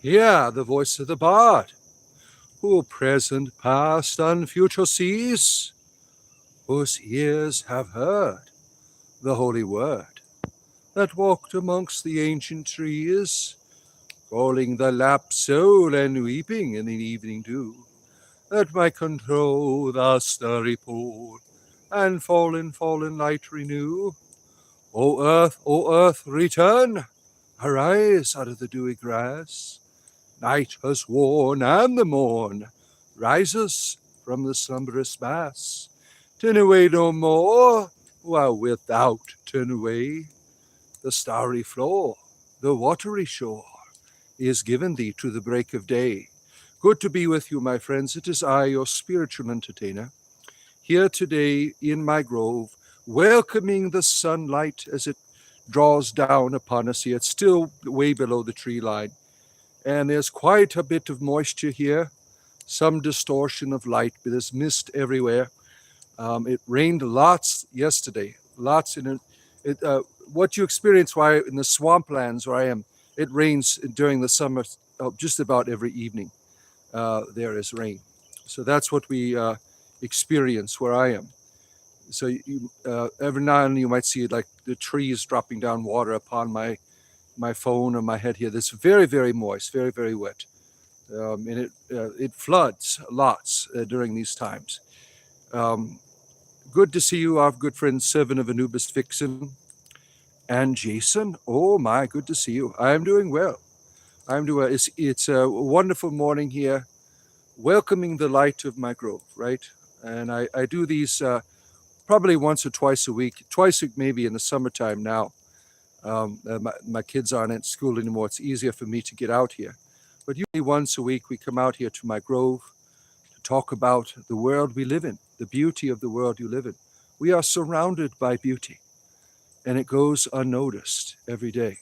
Hear the voice of the bard, who present, past, and future sees, whose ears have heard the holy word, that walked amongst the ancient trees, calling the lapsed soul and weeping in the evening dew, that might control the starry pool, and fallen light renew. O earth, return, arise out of the dewy grass. Night has worn, and the morn rises from the slumberous mass. Turn away no more, while without turn away. The starry floor, the watery shore, is given thee to the break of day. Good to be with you, my friends. It is I, your spiritual entertainer, here today in my grove, welcoming the sunlight as it draws down upon us here. It's still way below the tree line, and there's quite a bit of moisture here, some distortion of light, but there's mist everywhere. It rained lots yesterday, lots in it. What you experience in the swamplands where I am, it rains during the summer just about every evening. There is rain. So that's what we experience where I am. So every now and then you might see like the trees dropping down water upon my phone or my head here. That's very, very moist, very, very wet. And it floods lots during these times. Good to see you, our good friend, Seven of Anubis Vixen. And Jason, oh my, good to see you. I'm doing well. It's a wonderful morning here, welcoming the light of my grove, right? And I do these probably once or twice a week, maybe in the summertime now. My kids aren't at school anymore. It's easier for me to get out here. But usually once a week, we come out here to my grove to talk about the world we live in, the beauty of the world you live in. We are surrounded by beauty, and it goes unnoticed every day.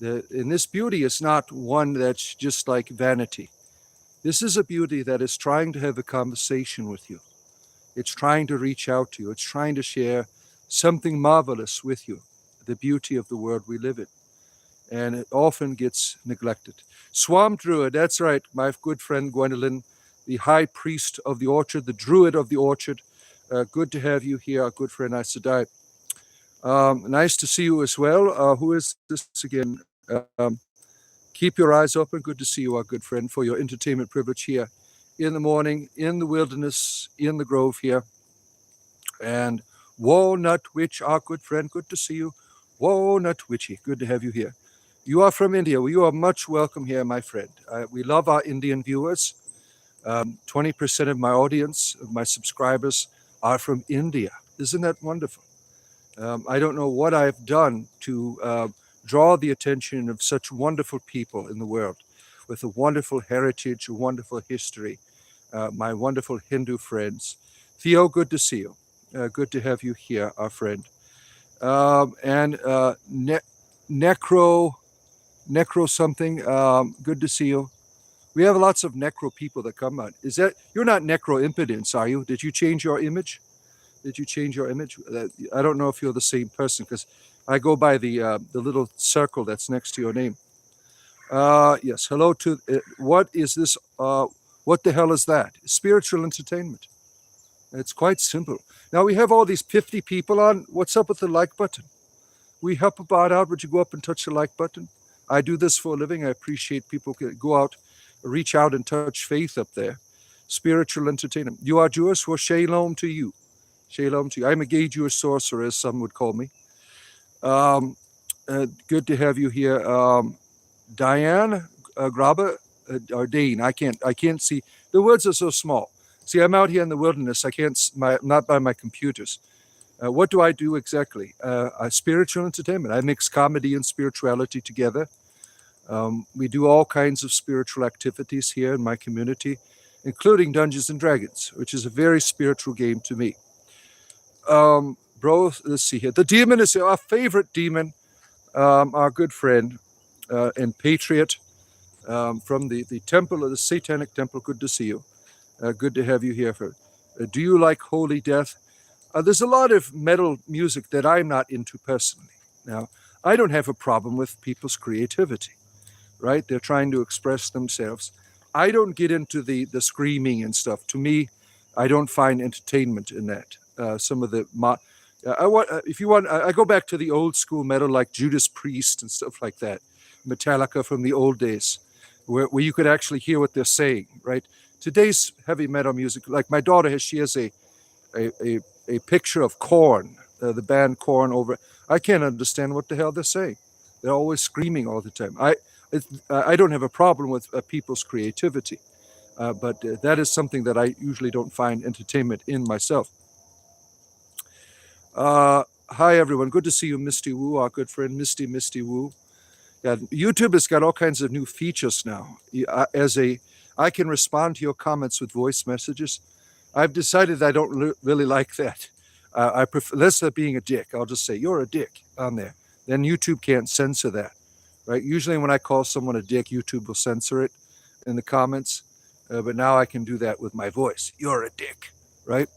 And this beauty is not one that's just like vanity. This is a beauty that is trying to have a conversation with you. It's trying to reach out to you. It's trying to share something marvelous with you, the beauty of the world we live in. And it often gets neglected. Swamp Druid, that's right, my good friend Gwendolyn, the high priest of the orchard, the druid of the orchard. Good to have you here, our good friend Asadai. Nice to see you as well. Who is this again? Keep your eyes open. Good to see you, our good friend, for your entertainment privilege here in the morning, in the wilderness, in the grove here. And Walnut Witch, our good friend, good to see you. Walnut Witchy, good to have you here. You are from India. Well, you are much welcome here, my friend. We love our Indian viewers. 20% of my audience, of my subscribers, are from India. Isn't that wonderful? I don't know what I've done to draw the attention of such wonderful people in the world with a wonderful heritage, a wonderful history. My wonderful Hindu friends. Theo, good to see you. Good to have you here, our friend. And Necro something, good to see you. We have lots of necro people that come out. You're not necro impotence, are you? Did you change your image? I don't know if you're the same person because I go by the little circle that's next to your name. Yes, hello to, what is this? What the hell is that? Spiritual entertainment. It's quite simple. Now we have all these 50 people on. What's up with the like button? We help about out. Would you go up and touch the like button? I do this for a living. I appreciate people can go out, reach out and touch faith up there. Spiritual entertainment. You are Jewish? Well, shalom to you. Shalom to you. I'm a gay Jewish sorcerer, as some would call me. Good to have you here. Diane Graber or Dane. I can't see. The words are so small. See, I'm out here in the wilderness. I can't, not by my computers. What do I do exactly? Spiritual entertainment. I mix comedy and spirituality together. We do all kinds of spiritual activities here in my community, including Dungeons and Dragons, which is a very spiritual game to me. Bro, let's see here. The demon is our favorite demon, our good friend and patriot from the temple of the Satanic Temple. Good to see you. Good to have you here. Do you like Holy Death? There's a lot of metal music that I'm not into personally. Now, I don't have a problem with people's creativity. right? They're trying to express themselves. I don't get into the screaming and stuff. To me, I don't find entertainment in that. Some of the I want if you want, I go back to the old school metal like Judas Priest and stuff like that, Metallica from the old days, where you could actually hear what they're saying, right? Today's heavy metal music, like my daughter has, she has a, a, a picture of Korn, the band Korn over. I can't understand what the hell they're saying. They're always screaming all the time. I don't have a problem with people's creativity, but that is something that I usually don't find entertainment in myself. Hi everyone, good to see you, Misty Woo, our good friend Misty Woo. Yeah, YouTube has got all kinds of new features now. I can respond to your comments with voice messages. I've decided I don't really like that. I prefer, less than being a dick, I'll just say, you're a dick on there. Then YouTube can't censor that, right? Usually when I call someone a dick, YouTube will censor it in the comments. But now I can do that with my voice. You're a dick, right?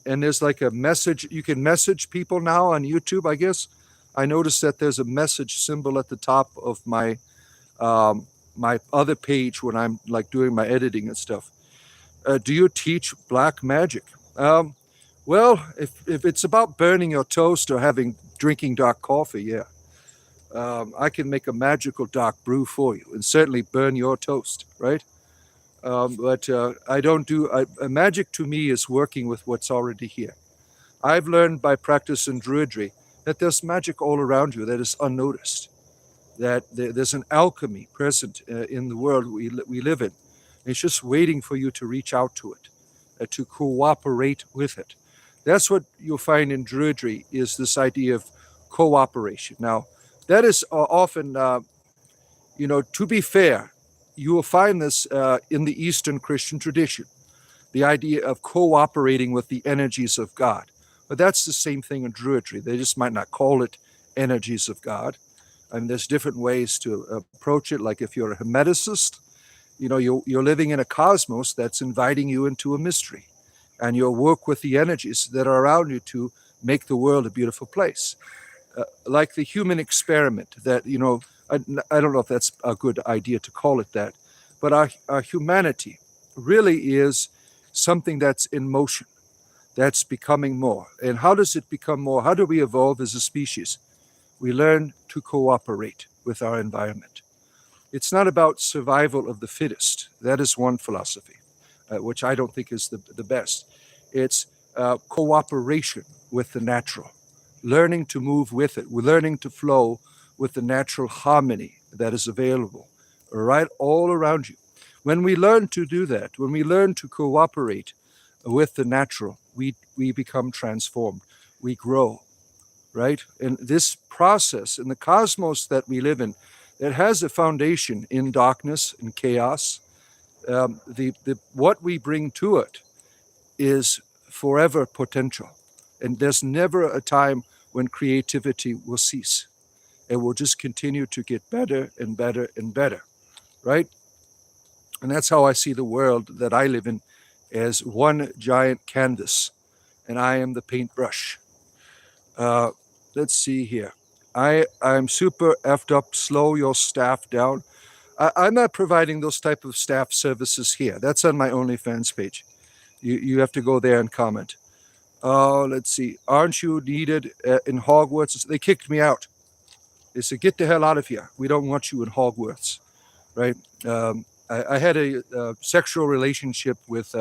And there's like a message, you can message people now on YouTube, I guess. I noticed that there's a message symbol at the top of my other page when I'm like doing my editing and stuff. Do you teach black magic? Well, if it's about burning your toast or drinking dark coffee, yeah. I can make a magical dark brew for you and certainly burn your toast, right? But I don't do magic. To me is working with what's already here. I've learned by practice in druidry that there's magic all around you that is unnoticed, that there's an alchemy present in the world we live in. It's just waiting for you to reach out to it, to cooperate with it. That's what you'll find in druidry, is this idea of cooperation. Now, that is often, to be fair, you will find this in the Eastern Christian tradition, the idea of cooperating with the energies of God. But that's the same thing in druidry. They just might not call it energies of God. And there's different ways to approach it. Like if you're a hermeticist, you're living in a cosmos that's inviting you into a mystery. And you'll work with the energies that are around you to make the world a beautiful place. Like the human experiment that, I don't know if that's a good idea to call it that, but our humanity really is something that's in motion, that's becoming more. And how does it become more? How do we evolve as a species? We learn to cooperate with our environment. It's not about survival of the fittest. That is one philosophy, which I don't think is the best. It's cooperation with the natural, learning to move with it. We're learning to flow with the natural harmony that is available right all around you. When we learn to do that, when we learn to cooperate with the natural, we become transformed. We grow, right? And this process in the cosmos that we live in, it has a foundation in darkness and chaos. What we bring to it is forever potential. And there's never a time when creativity will cease. It will just continue to get better and better and better, right? And that's how I see the world that I live in, as one giant canvas, and I am the paintbrush. Let's see here. I'm super effed up. Slow your staff down. I'm not providing those type of staff services here. That's on my OnlyFans page. You have to go there and comment. Let's see. Aren't you needed in Hogwarts? They kicked me out. They said, get the hell out of here. We don't want you in Hogwarts, right? I had a sexual relationship with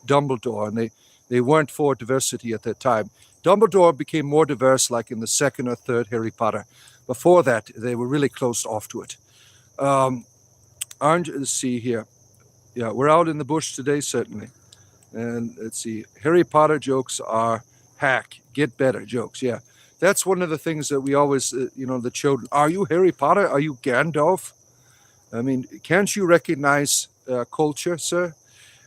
Dumbledore, and they weren't for diversity at that time. Dumbledore became more diverse like in the second or third Harry Potter. Before that, they were really closed off to it. Let's see here. Yeah, we're out in the bush today, certainly. And let's see, Harry Potter jokes are hack, get better jokes. Yeah, that's one of the things that we always, the children, are you Harry Potter? Are you Gandalf? I mean, can't you recognize culture, sir?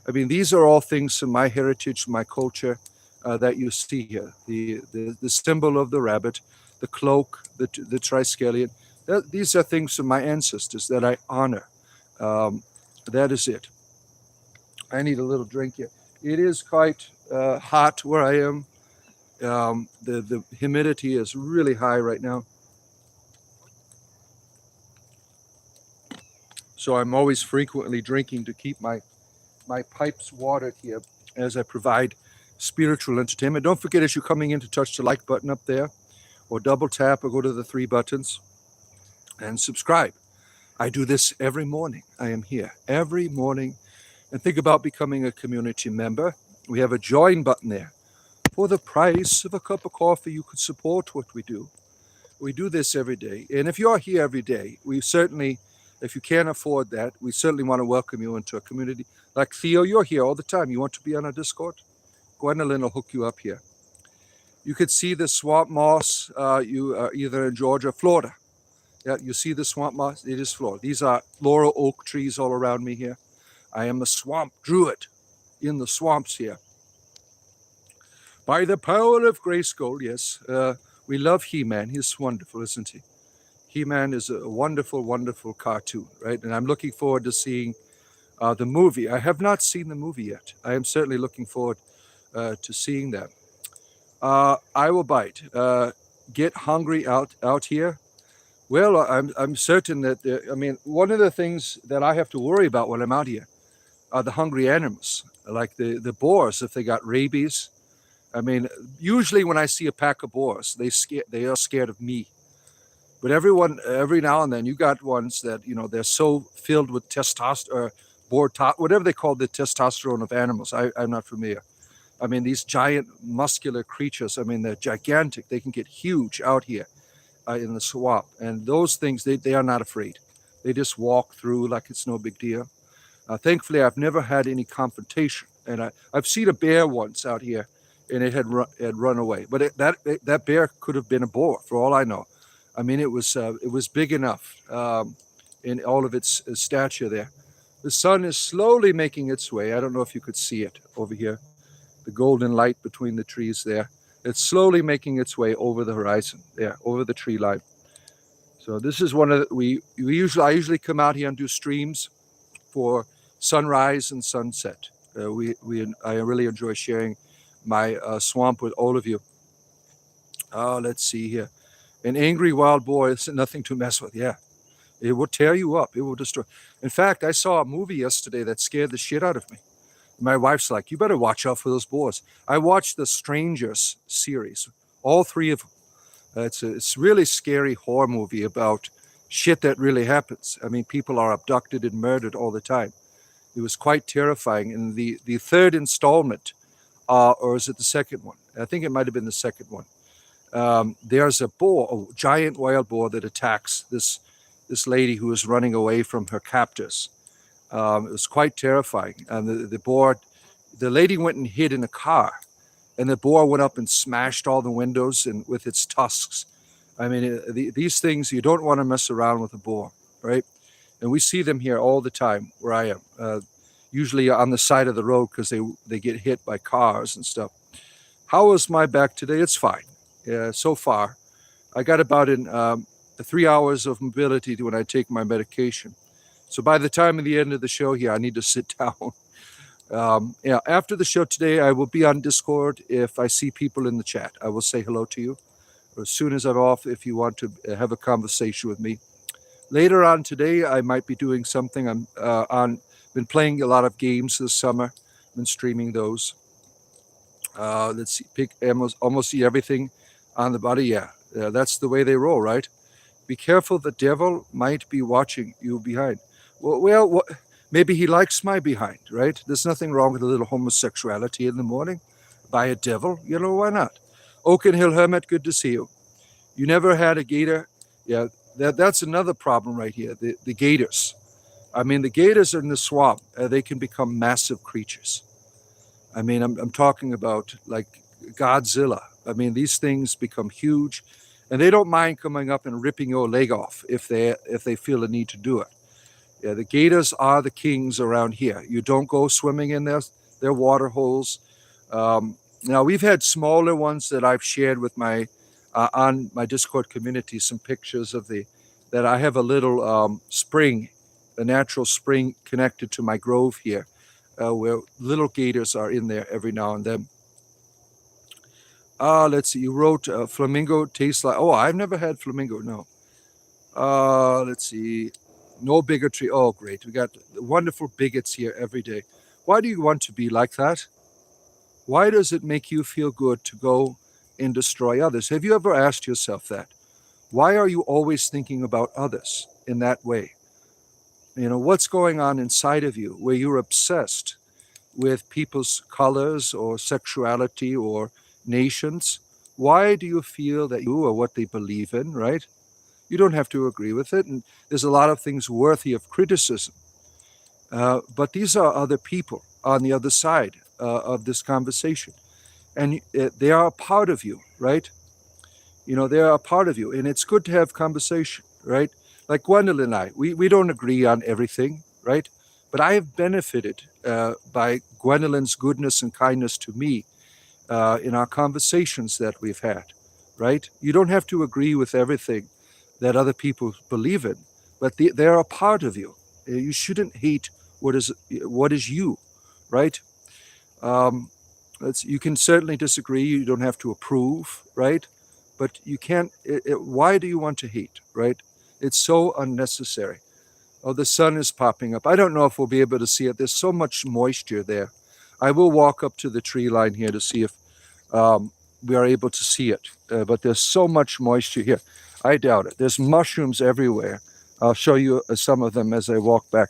I mean, these are all things from my heritage, my culture that you see here. The symbol of the rabbit, the cloak, the triskelion. These are things from my ancestors that I honor. That is it. I need a little drink here. It is quite hot where I am. The humidity is really high right now. So I'm always frequently drinking to keep my pipes watered here as I provide spiritual entertainment. Don't forget, as you're coming in, to touch the like button up there, or double tap, or go to the three buttons and subscribe. I do this every morning. I am here every morning. And think about becoming a community member. We have a join button there. For the price of a cup of coffee, you could support what we do. We do this every day. And if you're here every day, we certainly, if you can't afford that, we certainly want to welcome you into a community. Like Theo, you're here all the time. You want to be on our Discord? Gwendolyn will hook you up here. You could see the swamp moss. You are either in Georgia or Florida. Yeah, you see the swamp moss? It is Florida. These are laurel oak trees all around me here. I am a swamp druid in the swamps here. By the power of Grayskull, yes. We love He-Man. He's wonderful, isn't he? He-Man is a wonderful, wonderful cartoon, right? And I'm looking forward to seeing the movie. I have not seen the movie yet. I am certainly looking forward to seeing that. I will bite. Get hungry out here. Well, I'm certain that one of the things that I have to worry about when I'm out here are the hungry animals, like the boars if they got rabies. I mean, usually when I see a pack of boars, they are scared of me. But every now and then, you got ones that they're so filled with testosterone, whatever they call the testosterone of animals. I'm not familiar. I mean, these giant muscular creatures. I mean, they're gigantic. They can get huge out here in the swamp, and those things they are not afraid. They just walk through like it's no big deal. Thankfully, I've never had any confrontation, and I've seen a bear once out here, and it had run away. But that bear could have been a boar, for all I know. I mean, it was big enough in all of its stature there. The sun is slowly making its way. I don't know if you could see it over here, the golden light between the trees there. It's slowly making its way over the horizon there, over the tree line. So this is one of I usually come out here and do streams for sunrise and sunset. I really enjoy sharing my swamp with all of you. Let's see here. An angry wild boar is nothing to mess with. Yeah, it will tear you up. It will destroy. In fact, I saw a movie yesterday that scared the shit out of me. My wife's like, you better watch out for those boars. I watched the Strangers series, all three of them. It's really scary horror movie about shit that really happens. I mean, people are abducted and murdered all the time. It was quite terrifying. In the third installment, or is it the second one? I think it might have been the second one. There's a giant wild boar that attacks this lady who is running away from her captors. It was quite terrifying. And the lady went and hid in a car, and the boar went up and smashed all the windows and with its tusks. I mean, these things, you don't want to mess around with a boar, right? And we see them here all the time where I am, usually on the side of the road because they get hit by cars and stuff. How is my back today? It's fine. So far. I got about 3 hours of mobility when I take my medication. So by the time of the end of the show here, I need to sit down. After the show today, I will be on Discord. If I see people in the chat, I will say hello to you. Or as soon as I'm off, if you want to have a conversation with me. Later on today, I might be doing something. Been playing a lot of games this summer. Been streaming those. Let's see, pick almost see everything on the body. Yeah, that's the way they roll, right? Be careful, the devil might be watching you behind. Well, maybe he likes my behind, right? There's nothing wrong with a little homosexuality in the morning by a devil. Why not? Oaken Hill Hermit, good to see you. You never had a gator? Yeah, that's another problem right here, the gators. I mean, the gators are in the swamp. They can become massive creatures. I mean, I'm talking about like Godzilla. I mean, these things become huge, and they don't mind coming up and ripping your leg off if they feel a need to do it. Yeah, the gators are the kings around here. You don't go swimming in their water holes. Now, we've had smaller ones that I've shared with on my Discord community, some pictures of that I have a little spring, a natural spring connected to my grove here, where little gators are in there every now and then. Let's see, you wrote flamingo tastes like, I've never had flamingo, no. Let's see. No bigotry. Oh, great. We got wonderful bigots here every day. Why do you want to be like that? Why does it make you feel good to go and destroy others? Have you ever asked yourself that? Why are you always thinking about others in that way? What's going on inside of you where you're obsessed with people's colors or sexuality or nations? Why do you feel that you are what they believe in, right? You don't have to agree with it. And there's a lot of things worthy of criticism. But these are other people on the other side of this conversation. And they are a part of you, right? They are a part of you. And it's good to have conversation, right? Like Gwendolyn and I, we don't agree on everything, right? But I have benefited by Gwendolyn's goodness and kindness to me in our conversations that we've had, right? You don't have to agree with everything that other people believe in, but they're a part of you. You shouldn't hate what is you, right? Um, you can certainly disagree. You don't have to approve, right? But you can't. Why do you want to hate, right? It's so unnecessary. Oh, the sun is popping up. I don't know if we'll be able to see it. There's so much moisture there. I will walk up to the tree line here to see if we are able to see it. But there's so much moisture here. I doubt it. There's mushrooms everywhere. I'll show you some of them as I walk back.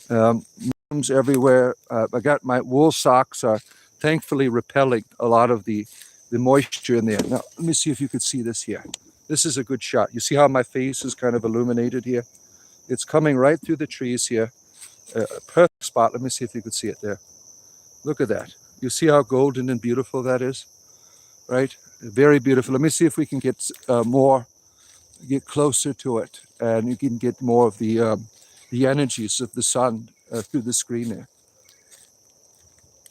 Mushrooms everywhere. I got my wool socks are thankfully repelling a lot of the moisture in there. Now, let me see if you can see this here. This is a good shot. You see how my face is kind of illuminated here? It's coming right through the trees here. Perfect spot. Let me see if you can see it there. Look at that. You see how golden and beautiful that is? Right? Very beautiful. Let me see if we can get get closer to it, and you can get more of the energies of the sun through the screen there.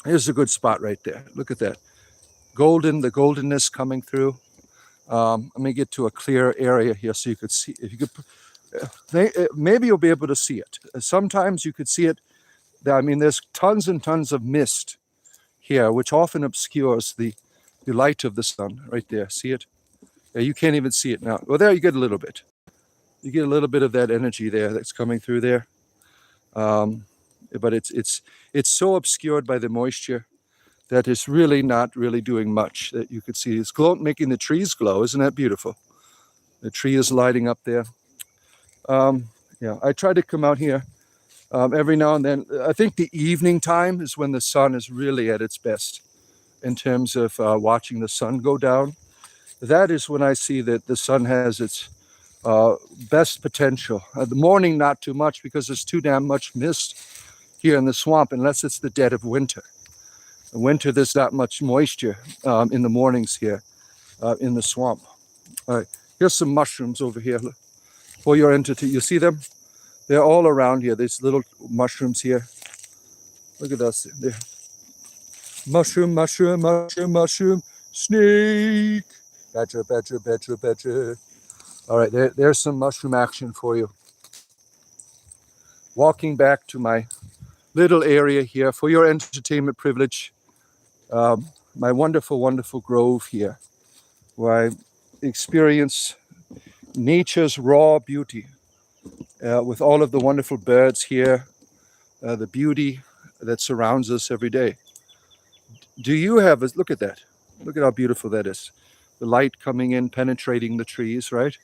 Here's a good spot right there. Look at that. The goldenness coming through. Let me get to a clear area here so you could see. If you could, maybe you'll be able to see it. Sometimes you could see it. I mean, there's tons and tons of mist here, which often obscures the light of the sun right there. See it? Yeah, you can't even see it now. Well, there you get a little bit. You get a little bit of that energy there that's coming through there. But it's so obscured by the moisture that it's really not really doing much that you could see. It's making the trees glow. Isn't that beautiful? The tree is lighting up there. Yeah, I try to come out here every now and then. I think the evening time is when the sun is really at its best in terms of watching the sun go down. That is when I see that the sun has its best potential. The morning, not too much because there's too damn much mist here in the swamp, unless it's the dead of winter. In winter, there's not much moisture in the mornings here in the swamp. All right, here's some mushrooms over here for your entity. You see them? They're all around here. These little mushrooms here. Look at those. They're mushroom, mushroom, mushroom, mushroom, snake. Badger, badger, badger, badger. All right, there's some mushroom action for you. Walking back to my little area here for your entertainment privilege. My wonderful, wonderful grove here, where I experience nature's raw beauty with all of the wonderful birds here, the beauty that surrounds us every day. Do you have a look at that? Look at how beautiful that is. The light coming in, penetrating the trees, right?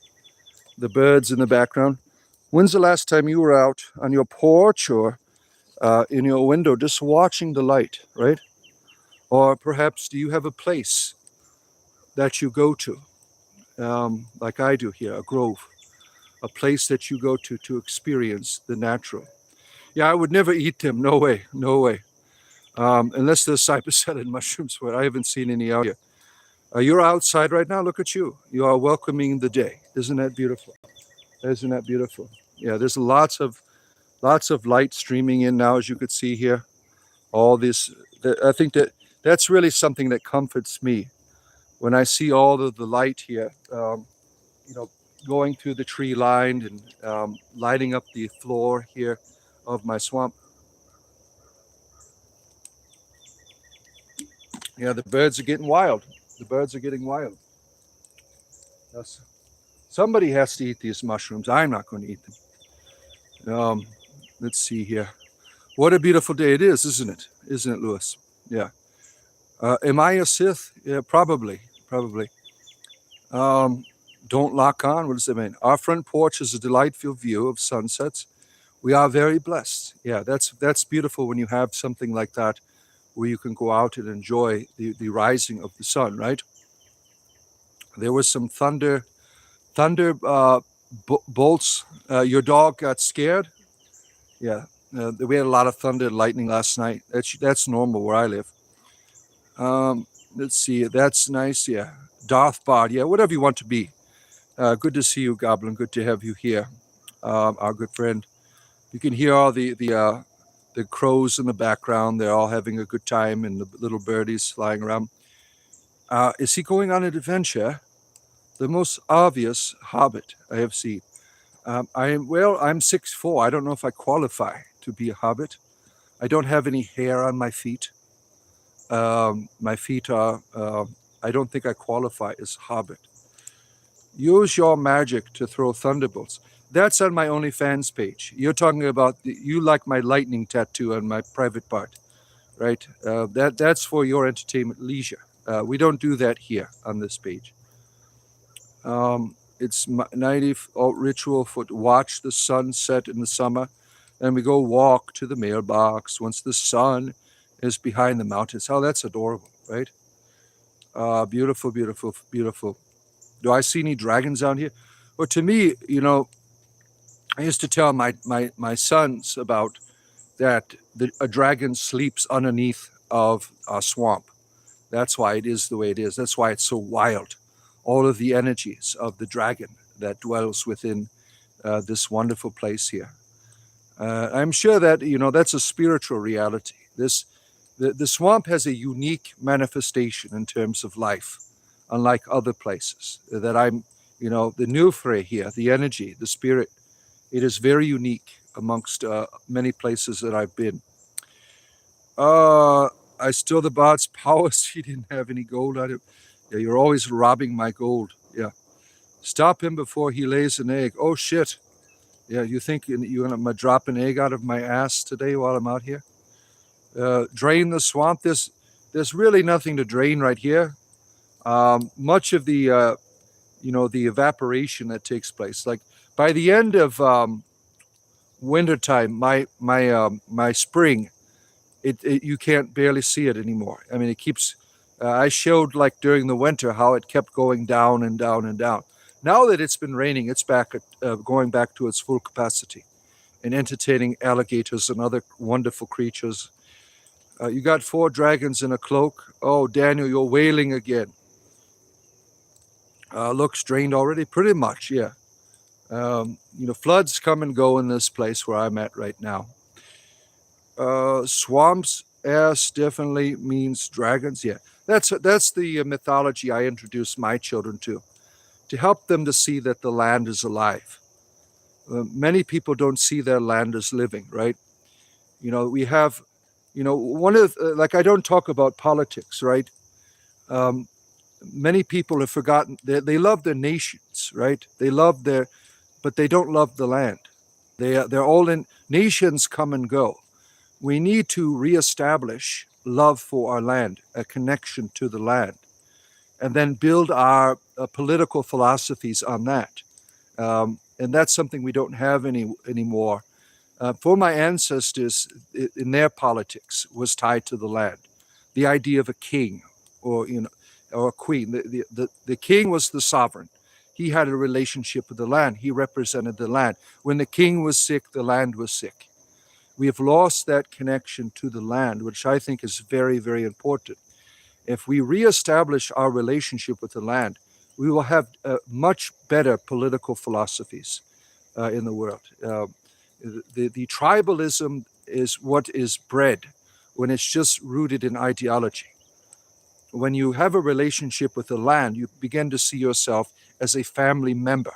The birds in the background. When's the last time you were out on your porch or in your window just watching the light, right? Or perhaps do you have a place that you go to, like I do here, a grove, a place that you go to experience the natural? Yeah, I would never eat them. No way, no way. Unless there's cypercellin mushrooms, where I haven't seen any out here. You're outside right now. Look at you. You are welcoming the day. Isn't that beautiful? Isn't that beautiful? Yeah, there's lots of light streaming in now, as you could see here. All this, I think that's really something that comforts me when I see all of the light here. Going through the tree line and lighting up the floor here of my swamp. Yeah, the birds are getting wild. The birds are getting wild. Yes. Somebody has to eat these mushrooms. I'm not going to eat them. Um, let's see here. What a beautiful day it is, isn't it? Isn't it, Lewis? Yeah. Am I a Sith? Yeah, probably. Probably. Um, don't lock on. What does that mean? Our front porch is a delightful view of sunsets. We are very blessed. Yeah, that's beautiful when you have something like that where you can go out and enjoy the rising of the sun, right? There was some thunder bolts. Your dog got scared. Yeah, we had a lot of thunder and lightning last night. That's normal where I live. Um, let's see. That's nice. Yeah, Darth Bard. Yeah, whatever you want to be. Good to see you, Goblin. Good to have you here, our good friend. You can hear all the crows in the background. They're all having a good time, and the little birdies flying around. Is he going on an adventure? The most obvious hobbit I have seen. I'm 6'4". I don't know if I qualify to be a hobbit. I don't have any hair on my feet. My feet are. I don't think I qualify as hobbit. Use your magic to throw thunderbolts. That's on my OnlyFans page. You're talking about you like my lightning tattoo on my private part, right? That's for your entertainment leisure. We don't do that here on this page. It's nighty ritual for to watch the sun set in the summer. Then we go walk to the mailbox once the sun is behind the mountains. Oh, that's adorable, right? Beautiful, beautiful, beautiful. Do I see any dragons out here? Well, to me, I used to tell my sons about that a dragon sleeps underneath of a swamp. That's why it is the way it is. That's why it's so wild. All of the energies of the dragon that dwells within this wonderful place here. I'm sure that that's a spiritual reality. The swamp has a unique manifestation in terms of life, unlike other places. That the Nufre here, the energy, the spirit, it is very unique amongst many places that I've been. I stole the bard's powers. He didn't have any gold on him. Yeah, you're always robbing my gold. Yeah. Stop him before he lays an egg. Oh, shit. Yeah, you think you're going to drop an egg out of my ass today while I'm out here? Drain the swamp. There's really nothing to drain right here. Much of the evaporation that takes place. Like by the end of wintertime, my spring, you can't barely see it anymore. I mean, it keeps. I showed like during the winter how it kept going down and down and down. Now that it's been raining, it's back at going back to its full capacity, and entertaining alligators and other wonderful creatures. You got 4 dragons in a cloak. Oh, Daniel, you're wailing again. Looks drained already? Pretty much, yeah. Floods come and go in this place where I'm at right now. Swamps, ass definitely means dragons. Yeah, that's the mythology I introduce my children to help them to see that the land is alive. Many people don't see their land as living, right? We have, one of like I don't talk about politics, right? Um, Many people have forgotten they love their nations, right? They love but they don't love the land. They're all in nations come and go. We need to reestablish love for our land, a connection to the land, and then build our political philosophies on that. And that's something we don't have anymore. For my ancestors, in their politics, was tied to the land. The idea of a king, or a queen. The king was the sovereign. He had a relationship with the land. He represented the land. When the king was sick, the land was sick. We have lost that connection to the land, which I think is very, very important. If we reestablish our relationship with the land, we will have much better political philosophies in the world. The tribalism is what is bred when it's just rooted in ideology. When you have a relationship with the land, you begin to see yourself as a family member,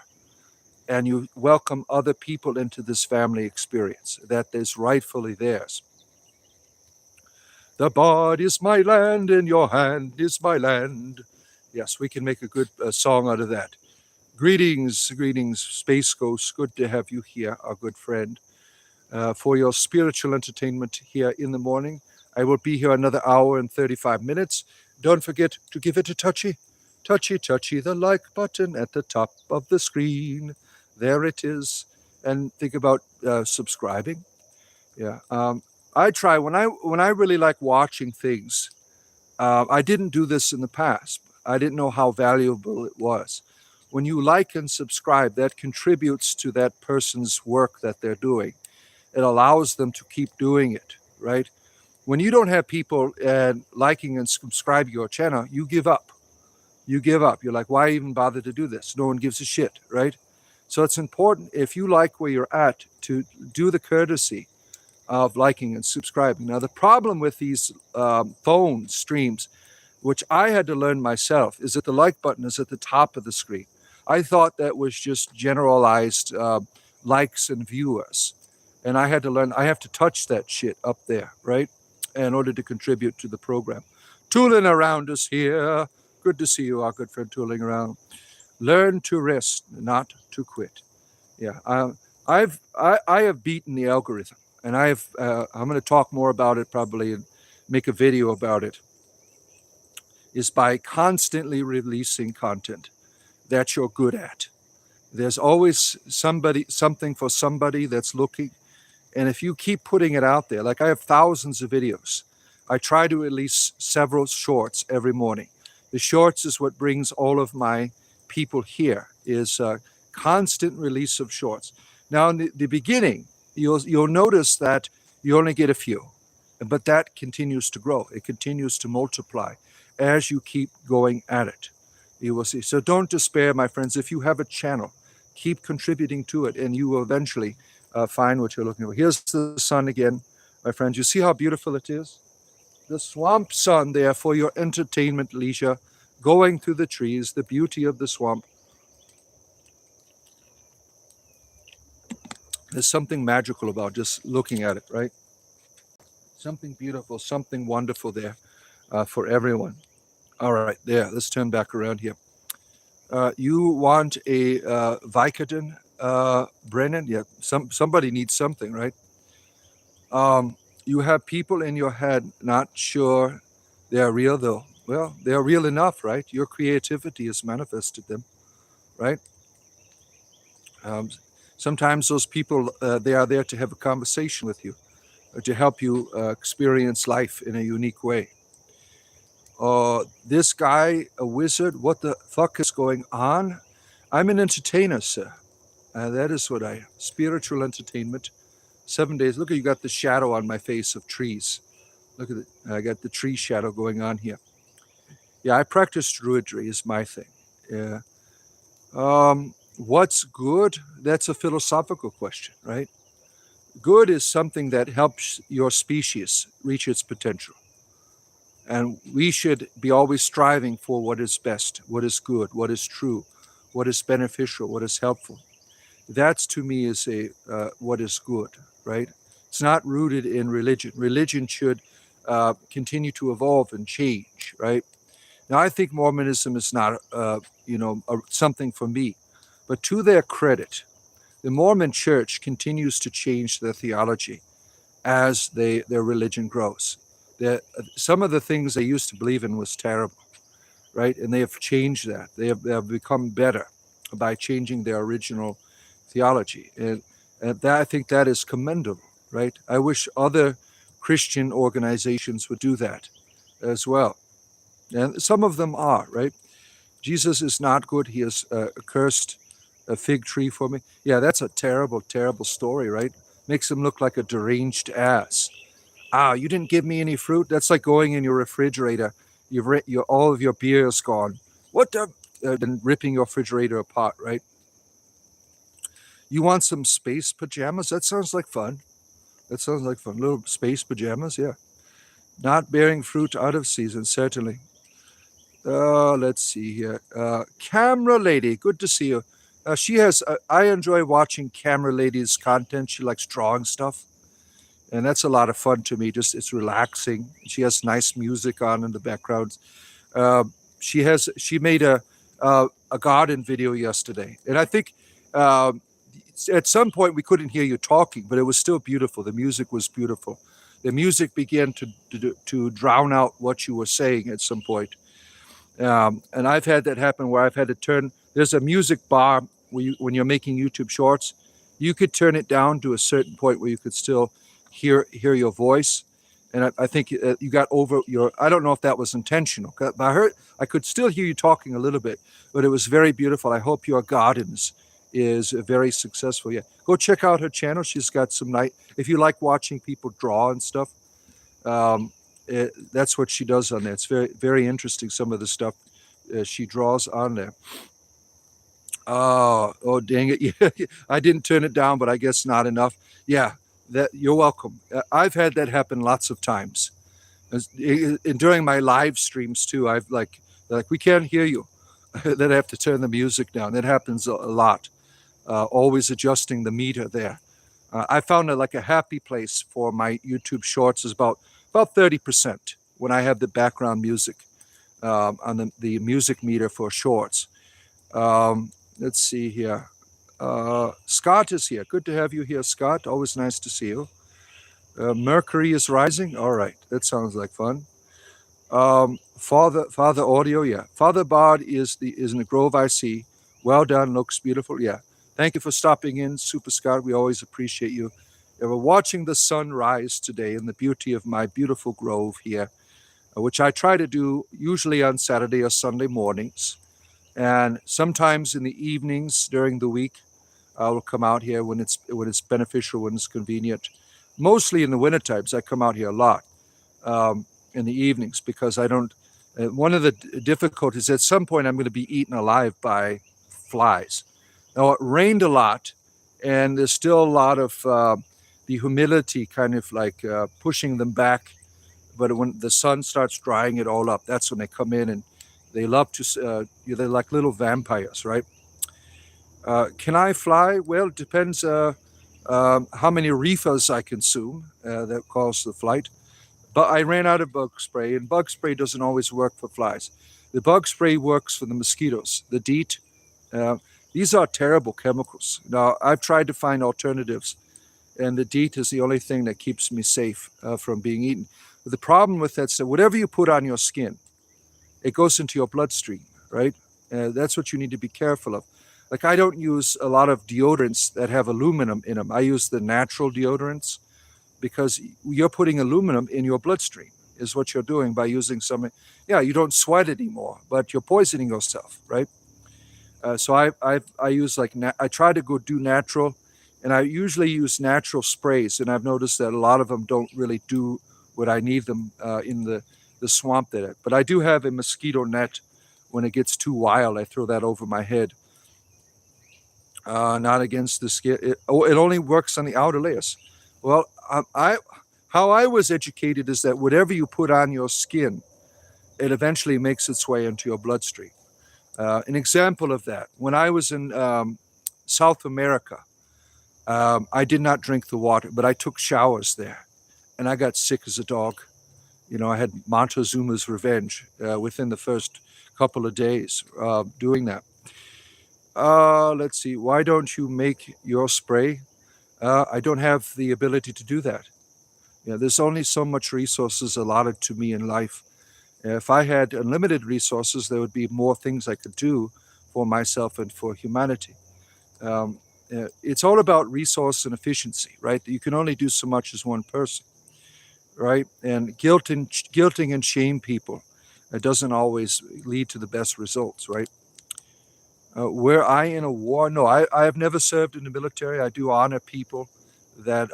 and you welcome other people into this family experience that is rightfully theirs. The bard is my land, in your hand is my land. Yes, we can make a good song out of that. Greetings, greetings, Space Ghost. Good to have you here, our good friend. for your spiritual entertainment here in the morning. I will be here another hour and 35 minutes. Don't forget to give it a touchy, the like button at the top of the screen. There it is. And think about subscribing. Yeah. I try when I really like watching things. I didn't do this in the past. I didn't know how valuable it was. When you like and subscribe, that contributes to that person's work that they're doing. It allows them to keep doing it, right? When you don't have people liking and subscribing your channel, you give up. You give up. You're like, why even bother to do this? No one gives a shit, right? So it's important, if you like where you're at, to do the courtesy of liking and subscribing. Now, the problem with these phone streams, which I had to learn myself, is that the like button is at the top of the screen. I thought that was just generalized likes and viewers. And I had to learn, I have to touch that shit up there, right? In order to contribute to the program. Tooling around us here. Good to see you, our good friend Tooling around. Learn to rest, not to quit. Yeah, I have beaten the algorithm, and I'm going to talk more about it probably and make a video about it. Is by constantly releasing content that you're good at. There's always something for somebody that's looking. And if you keep putting it out there, like I have thousands of videos, I try to release several shorts every morning. The shorts is what brings all of my people here, is constant release of shorts. Now, in the beginning, you'll notice that you only get a few, but that continues to grow. It continues to multiply as you keep going at it. You will see. So don't despair, my friends. If you have a channel, keep contributing to it, and you will eventually find what you're looking for. Here's the sun again, my friends. You see how beautiful it is? The swamp sun there for your entertainment leisure, going through the trees, the beauty of the swamp. There's something magical about just looking at it, right? Something beautiful, something wonderful there for everyone. All right, there, let's turn back around here. You want a Vicodin, Brennan? Yeah, somebody needs something, right? You have people in your head not sure they're real, though. Well, they're real enough, right? Your creativity has manifested them, right? Sometimes those people, they are there to have a conversation with you, or to help you experience life in a unique way. This guy, a wizard, what the fuck is going on? I'm an entertainer, sir. That is what I am. Spiritual entertainment. 7 days. Look, you got the shadow on my face of trees. Look at it. I got the tree shadow going on here. Yeah, I practice druidry is my thing. Yeah. What's good? That's a philosophical question, right? Good is something that helps your species reach its potential. And we should be always striving for what is best, what is good, what is true, what is beneficial, what is helpful. That's, to me, is what is good, right? It's not rooted in religion. Religion should continue to evolve and change, right? Now, I think Mormonism is not, something for me. But to their credit, the Mormon Church continues to change their theology as their religion grows. Some of the things they used to believe in was terrible, right? And they have changed that. They have become better by changing their original theology. And that, I think that is commendable, right? I wish other Christian organizations would do that as well. And some of them are, right? Jesus is not good. He has cursed a fig tree for me. Yeah, that's a terrible, terrible story, right? Makes him look like a deranged ass. You didn't give me any fruit? That's like going in your refrigerator. All of your beer is gone. What the? Then ripping your refrigerator apart, right? You want some space pajamas? That sounds like fun. That sounds like fun. Little space pajamas, yeah. Not bearing fruit out of season, certainly. Let's see here. Camera Lady, good to see you. I enjoy watching Camera Lady's content. She likes drawing stuff. And that's a lot of fun to me. It's relaxing. She has nice music on in the background. She made a garden video yesterday. And I think at some point we couldn't hear you talking, but it was still beautiful. The music was beautiful. The music began to drown out what you were saying at some point. And I've had that happen where I've had to turn. There's a music bar where when you're making YouTube shorts, you could turn it down to a certain point where you could still hear your voice. And I think you got over your. I don't know if that was intentional, but I could still hear you talking a little bit, but it was very beautiful. I hope your gardens is very successful. Yeah, go check out her channel. She's got some night. If you like watching people draw and stuff, that's what she does on there. It's very, very interesting, some of the stuff she draws on there. Oh, dang it. Yeah, I didn't turn it down, but I guess not enough. Yeah, you're welcome. I've had that happen lots of times. And during my live streams too, I've like we can't hear you. Then I have to turn the music down. That happens a lot. Always adjusting the meter there. I found like a happy place for my YouTube shorts is about 30% when I have the background music on the music meter for shorts. Let's see here. Scott is here. Good to have you here, Scott. Always nice to see you. Mercury is rising. All right, that sounds like fun. Father Audio, yeah. Father Bard is in the grove I see. Well done, looks beautiful. Yeah. Thank you for stopping in, Super Scott. We always appreciate you. We're watching the sun rise today in the beauty of my beautiful grove here, which I try to do usually on Saturday or Sunday mornings. And sometimes in the evenings during the week, I will come out here when it's beneficial, when it's convenient. Mostly in the winter times, I come out here a lot in the evenings because I don't. One of the difficulties at some point I'm going to be eaten alive by flies. Now it rained a lot, and there's still a lot of the humidity kind of like pushing them back. But when the sun starts drying it all up, that's when they come in and they love to. They're like little vampires, right? Can I fly? Well, it depends how many reefers I consume that cause the flight. But I ran out of bug spray, and bug spray doesn't always work for flies. The bug spray works for the mosquitoes, the DEET. These are terrible chemicals. Now, I've tried to find alternatives, and the DEET is the only thing that keeps me safe from being eaten. But the problem with that is that whatever you put on your skin, it goes into your bloodstream, right? That's what you need to be careful of. Like I don't use a lot of deodorants that have aluminum in them. I use the natural deodorants because you're putting aluminum in your bloodstream is what you're doing by using some. Yeah, you don't sweat anymore, but you're poisoning yourself, right? So I use I try to go do natural, and I usually use natural sprays, and I've noticed that a lot of them don't really do what I need them in the swamp there. But I do have a mosquito net. When it gets too wild, I throw that over my head. Not against the skin. It only works on the outer layers. Well, how I was educated is that whatever you put on your skin, it eventually makes its way into your bloodstream. An example of that, when I was in South America, I did not drink the water, but I took showers there, and I got sick as a dog. You know, I had Montezuma's revenge within the first couple of days doing that. Let's see. Why don't you make your spray? I don't have the ability to do that. There's only so much resources allotted to me in life. If I had unlimited resources, there would be more things I could do for myself and for humanity. It's all about resource and efficiency, right? You can only do so much as one person, right? And guilting and shame people doesn't always lead to the best results, right? Were I in a war? No, I have never served in the military. I do honor people that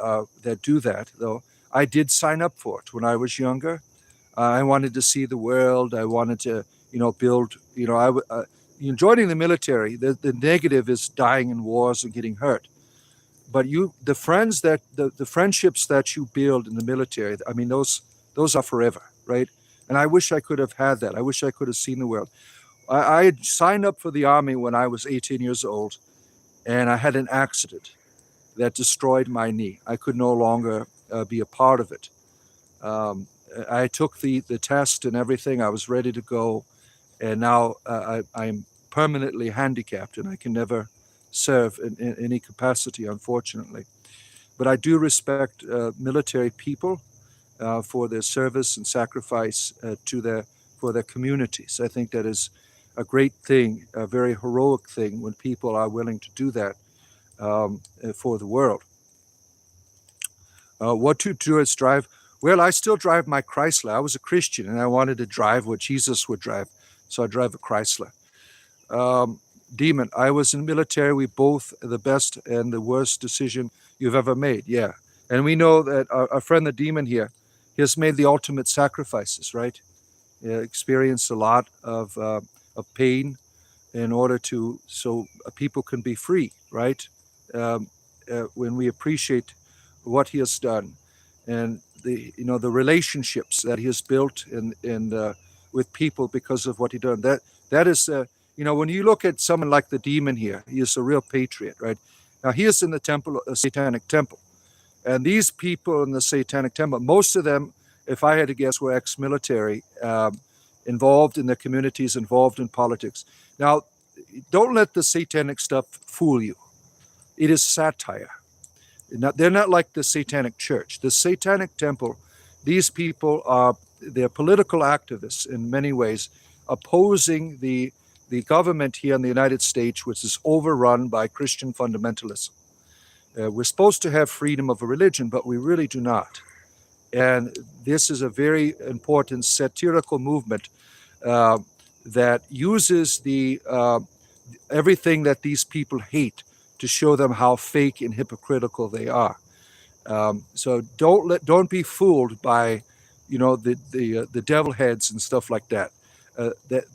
do that, though. I did sign up for it when I was younger. I wanted to see the world. I wanted to, build. Joining the military. The negative is dying in wars and getting hurt. But the friendships that you build in the military. I mean, those are forever, right? And I wish I could have had that. I wish I could have seen the world. I had signed up for the Army when I was 18 years old, and I had an accident that destroyed my knee. I could no longer be a part of it. I took the test and everything. I was ready to go, and now I'm permanently handicapped, and I can never serve in any capacity, unfortunately. But I do respect military people for their service and sacrifice for their communities. I think that is a great thing, a very heroic thing when people are willing to do that for the world. What do Druids drive? Well, I still drive my Chrysler. I was a Christian and I wanted to drive what Jesus would drive, so I drive a Chrysler. Um, Demon, I was in the military. We both the best and the worst decision you've ever made. Yeah, and we know that our friend the Demon here, he has made the ultimate sacrifices. Right, experienced a lot of pain in order to so people can be free. Right, um, when we appreciate what he has done, and the relationships that he has built in with people because of what he done. That is when you look at someone like the Demon here, he is a real patriot, right? Now he is in the temple, a satanic temple, and these people in the satanic temple, most of them, if I had to guess, were ex-military, involved in their communities, involved in politics. Now, don't let the satanic stuff fool you. It is satire. They're not like the satanic church. The satanic temple, these people they're political activists in many ways, opposing the government here in the United States, which is overrun by Christian fundamentalism. We're supposed to have freedom of a religion, but we really do not. And this is a very important satirical movement that uses everything that these people hate to show them how fake and hypocritical they are. So don't be fooled by, the devil heads and stuff like that.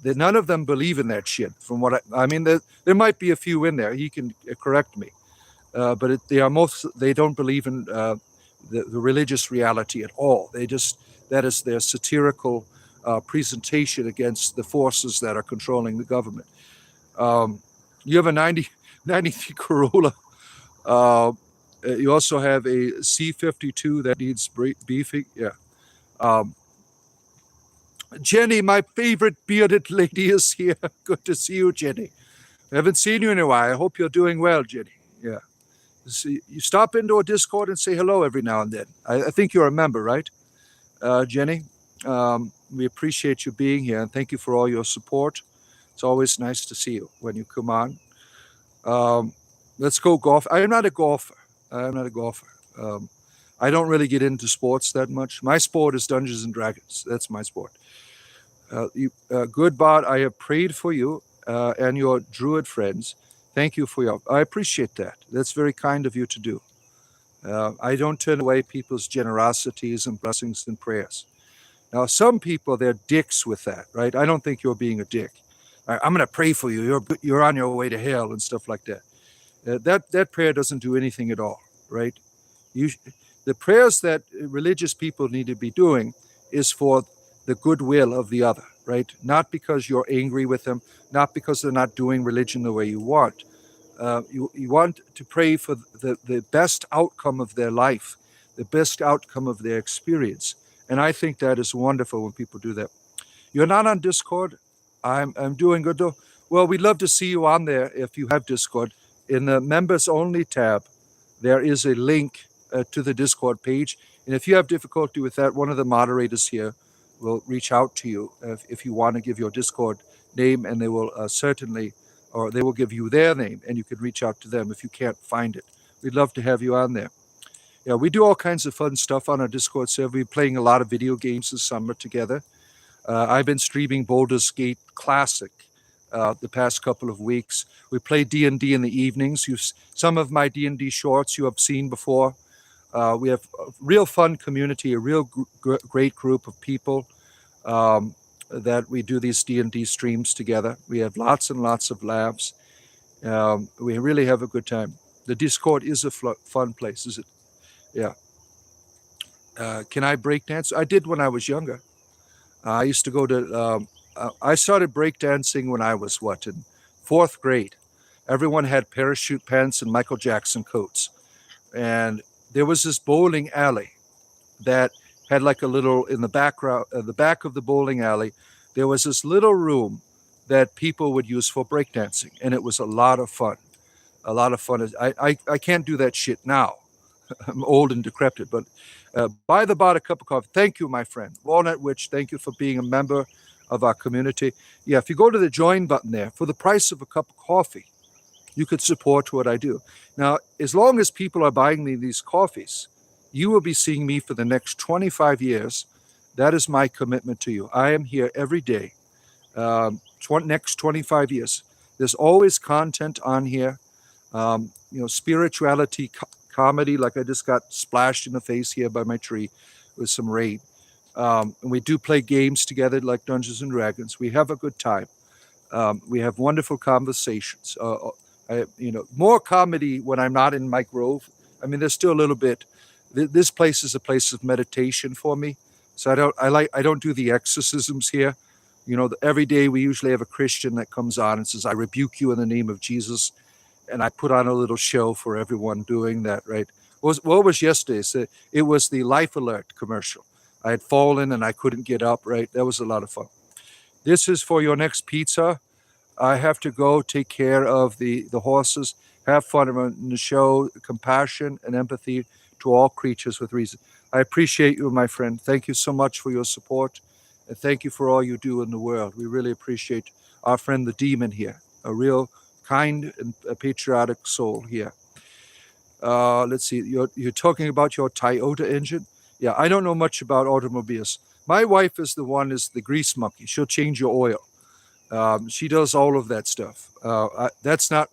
None of them believe in that shit. From what I mean, there might be a few in there. He can correct me, but they don't believe in the religious reality at all. That is their satirical presentation against the forces that are controlling the government. You have a 93 Corolla. You also have a C52 that needs beefing. Yeah. Jenny, my favorite bearded lady, is here. Good to see you, Jenny. I haven't seen you in a while. I hope you're doing well, Jenny. Yeah. See, you stop into a Discord and say hello every now and then. I think you're a member, right, Jenny? We appreciate you being here, and thank you for all your support. It's always nice to see you when you come on. Let's go golf. I'm not a golfer. I don't really get into sports that much. My sport is Dungeons and Dragons. That's my sport. Good bot, I have prayed for you and your druid friends. Thank you for your. I appreciate that. That's very kind of you to do. I don't turn away people's generosities and blessings and prayers. Now, some people, they're dicks with that, right? I don't think you're being a dick. I'm going to pray for you. You're on your way to hell and stuff like that. That prayer doesn't do anything at all, right? The prayers that religious people need to be doing is for the goodwill of the other, right? Not because you're angry with them, not because they're not doing religion the way you want. You want to pray for the best outcome of their life, the best outcome of their experience. And I think that is wonderful when people do that. You're not on Discord. I'm doing good though. Well, we'd love to see you on there if you have Discord. In the members only tab, there is a link to the Discord page. And if you have difficulty with that, one of the moderators here will reach out to you if you want to give your Discord name, and they will they will give you their name, and you can reach out to them if you can't find it. We'd love to have you on there. Yeah, we do all kinds of fun stuff on our Discord server. We're playing a lot of video games this summer together. I've been streaming Baldur's Gate Classic the past couple of weeks. We play D&D in the evenings. Some of my D&D shorts you have seen before. We have a real fun community, a real great group of people that we do these D&D streams together. We have lots and lots of laughs. We really have a good time. The Discord is a fun place, is it? Yeah. Can I breakdance? I did when I was younger. I used to go to, I started breakdancing when I was, in 4th grade. Everyone had parachute pants and Michael Jackson coats. And there was this bowling alley that had like a little, in the background, the back of the bowling alley, there was this little room that people would use for breakdancing. And it was a lot of fun. a lot of fun. I can't do that shit now. I'm old and decrepit, but buy the bot a cup of coffee. Thank you, my friend. Walnut Witch, thank you for being a member of our community. Yeah, if you go to the join button there, for the price of a cup of coffee, you could support what I do. Now, as long as people are buying me these coffees, you will be seeing me for the next 25 years. That is my commitment to you. I am here every day, next 25 years. There's always content on here. Spirituality, comedy, like I just got splashed in the face here by my tree with some rain. And we do play games together like Dungeons and Dragons. We have a good time. We have wonderful conversations. More comedy when I'm not in my grove. I mean, there's still a little bit. This place is a place of meditation for me. So I don't do the exorcisms here. Every day we usually have a Christian that comes on and says, "I rebuke you in the name of Jesus." And I put on a little show for everyone doing that, right? What was yesterday's? It was the Life Alert commercial. I had fallen and I couldn't get up, right? That was a lot of fun. This is for your next pizza. I have to go take care of the horses. Have fun in the show, compassion and empathy to all creatures with reason. I appreciate you, my friend. Thank you so much for your support. And thank you for all you do in the world. We really appreciate our friend the demon here, a real kind and a patriotic soul here. Let's see, you're talking about your Toyota engine? Yeah, I don't know much about automobiles. My wife is the grease monkey. She'll change your oil. She does all of that stuff. That's not.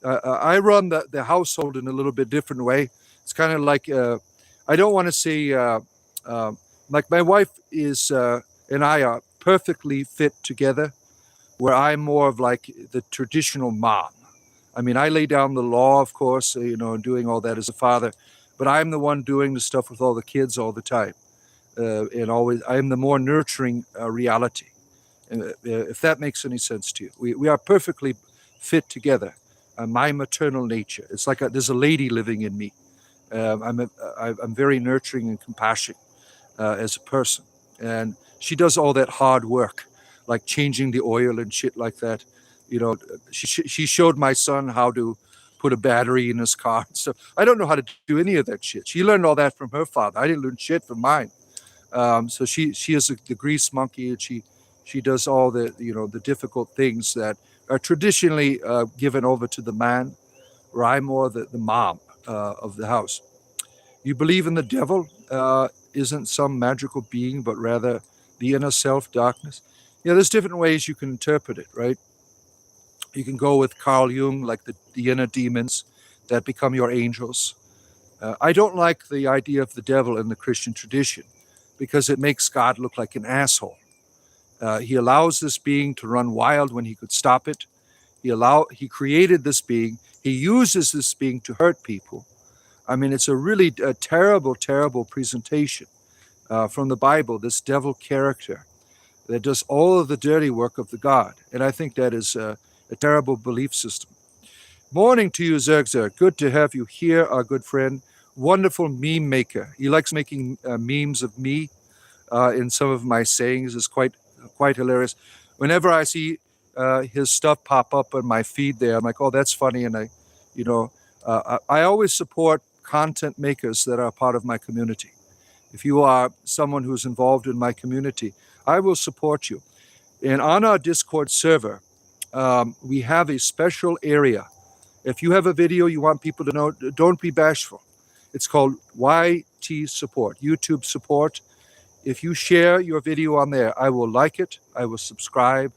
I run the household in a little bit different way. It's kind of like I don't want to say like my wife is and I are perfectly fit together, where I'm more of like the traditional mom. I mean, I lay down the law, of course, doing all that as a father, but I'm the one doing the stuff with all the kids all the time, and always I'm the more nurturing reality. If that makes any sense to you, we are perfectly fit together. My maternal nature, it's like there's a lady living in me. I'm very nurturing and compassionate as a person, and she does all that hard work, like changing the oil and shit like that. She showed my son how to put a battery in his car. So I don't know how to do any of that shit. She learned all that from her father. I didn't learn shit from mine. So she is the grease monkey, and she does all the difficult things that are traditionally given over to the man, where I'm more the mom of the house. You believe in the devil isn't some magical being, but rather the inner self, darkness. There's different ways you can interpret it, right? You can go with Carl Jung, like the inner demons that become your angels. I don't like the idea of the devil in the Christian tradition because it makes God look like an asshole. He allows this being to run wild when he could stop it. He created this being. He uses this being to hurt people. I mean, it's a really terrible, terrible presentation from the Bible, this devil character that does all of the dirty work of the God. And I think that is a terrible belief system. Morning to you, Zerg. Good to have you here, our good friend. Wonderful meme maker. He likes making memes of me in some of my sayings. It's quite hilarious. Whenever I see his stuff pop up on my feed there, I'm like, oh, that's funny. And I always support content makers that are part of my community. If you are someone who's involved in my community, I will support you. And on our Discord server, we have a special area. If you have a video you want people to know, don't be bashful. It's called YT support, YouTube support. If you share your video on there, I will like it, I will subscribe,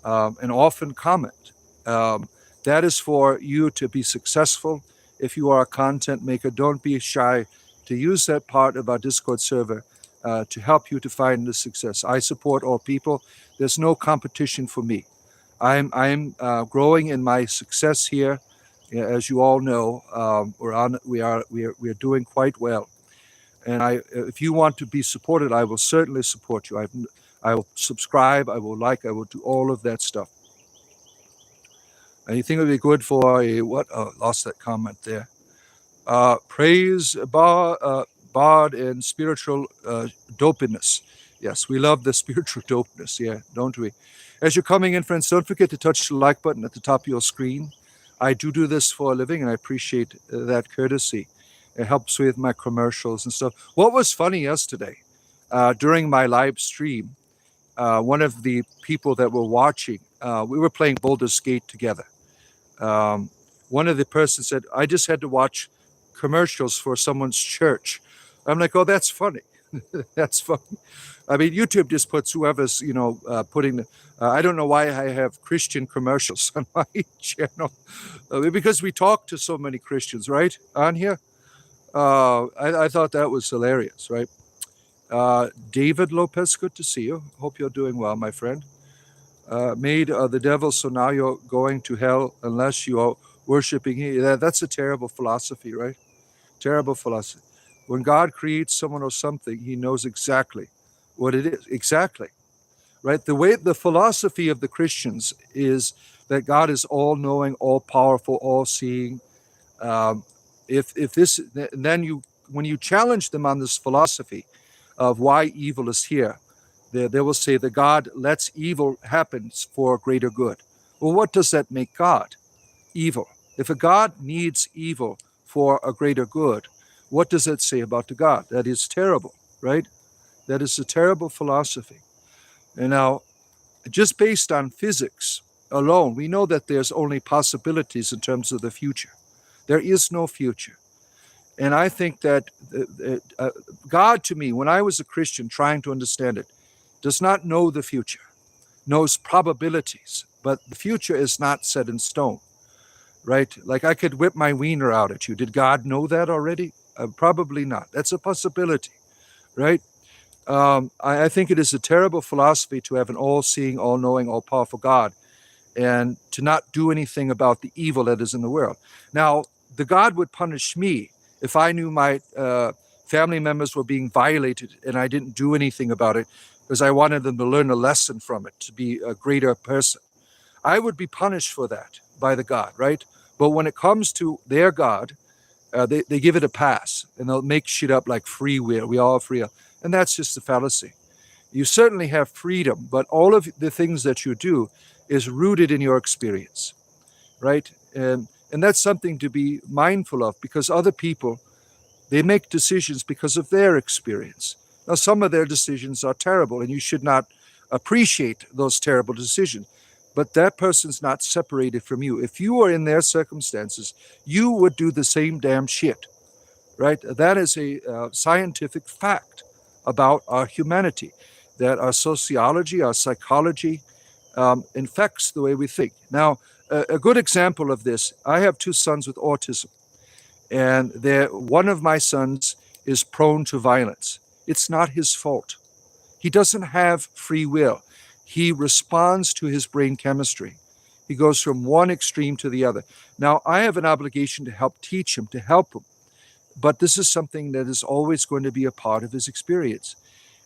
and often comment. That is for you to be successful. If you are a content maker, don't be shy to use that part of our Discord server to help you to find the success. I support all people. There's no competition for me. I'm growing in my success here. As you all know, we are doing quite well. And if you want to be supported, I will certainly support you. I will subscribe. I will like. I will do all of that stuff. And you think it would be good for a what? Oh, lost that comment there. Praise bod and spiritual dopiness. Yes, we love the spiritual dopeness. Yeah, don't we? As you're coming in, friends, don't forget to touch the like button at the top of your screen. I do this for a living, and I appreciate that courtesy. It helps with my commercials and stuff. What was funny yesterday, during my live stream, one of the people that were watching, we were playing Baldur's Gate together. Um, One of the persons said, I just had to watch commercials for someone's church. I'm like, oh, that's funny. That's funny. I mean, YouTube just puts whoever's, putting I don't know why I have Christian commercials on my channel. Because we talk to so many Christians, right, on here. I thought that was hilarious, right? David Lopez, good to see you. Hope you're doing well, my friend. Made the devil, so now you're going to hell unless you are worshiping him. That's a terrible philosophy, right? Terrible philosophy. When God creates someone or something, he knows exactly what it is. Exactly. Right? The philosophy of the Christians is that God is all knowing, all powerful, all seeing. Um, if this, then when you challenge them on this philosophy of why evil is here, they will say that God lets evil happen for a greater good. Well, what does that make God? Evil. If a God needs evil for a greater good, what does that say about the God? That is terrible, right? That is a terrible philosophy. And now, just based on physics alone, we know that there's only possibilities in terms of the future. There is no future. And I think that God, to me, when I was a Christian trying to understand it, does not know the future, knows probabilities, but the future is not set in stone, right? Like I could whip my wiener out at you. Did God know that already? Probably not. That's a possibility, right? I think it is a terrible philosophy to have an all-seeing, all-knowing, all-powerful God and to not do anything about the evil that is in the world. Now, the God would punish me if I knew my family members were being violated and I didn't do anything about it because I wanted them to learn a lesson from it, to be a greater person. I would be punished for that by the God, right? But when it comes to their God, they give it a pass and they'll make shit up like free will. We all have free will. And that's just a fallacy. You certainly have freedom, but all of the things that you do is rooted in your experience, right? And that's something to be mindful of because other people, they make decisions because of their experience. Now, some of their decisions are terrible and you should not appreciate those terrible decisions, but that person's not separated from you. If you were in their circumstances, you would do the same damn shit, right? That is a scientific fact about our humanity, that our sociology, our psychology infects the way we think. Now, a good example of this, I have two sons with autism, and one of my sons is prone to violence. It's not his fault. He doesn't have free will. He responds to his brain chemistry. He goes from one extreme to the other. Now, I have an obligation to help teach him, to help him. But this is something that is always going to be a part of his experience.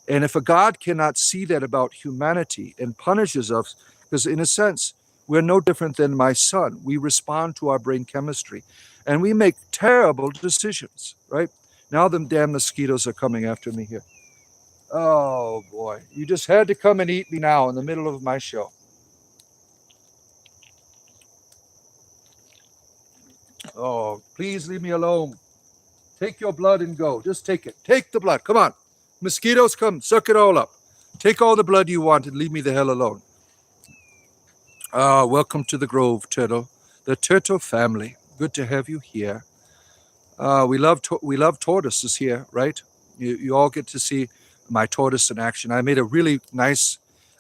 And if a God cannot see that about humanity and punishes us, because in a sense, we're no different than my son. We respond to our brain chemistry and we make terrible decisions, right? Now the damn mosquitoes are coming after me here. Oh boy, you just had to come and eat me now in the middle of my show. Oh, please leave me alone. Take your blood and go. Just take it. Take the blood. Come on. Mosquitoes, come. Suck it all up. Take all the blood you want and leave me the hell alone. Welcome to the Grove, Turtle. The Turtle family. Good to have you here. We love tortoises here, right? You all get to see my tortoise in action. I made a really nice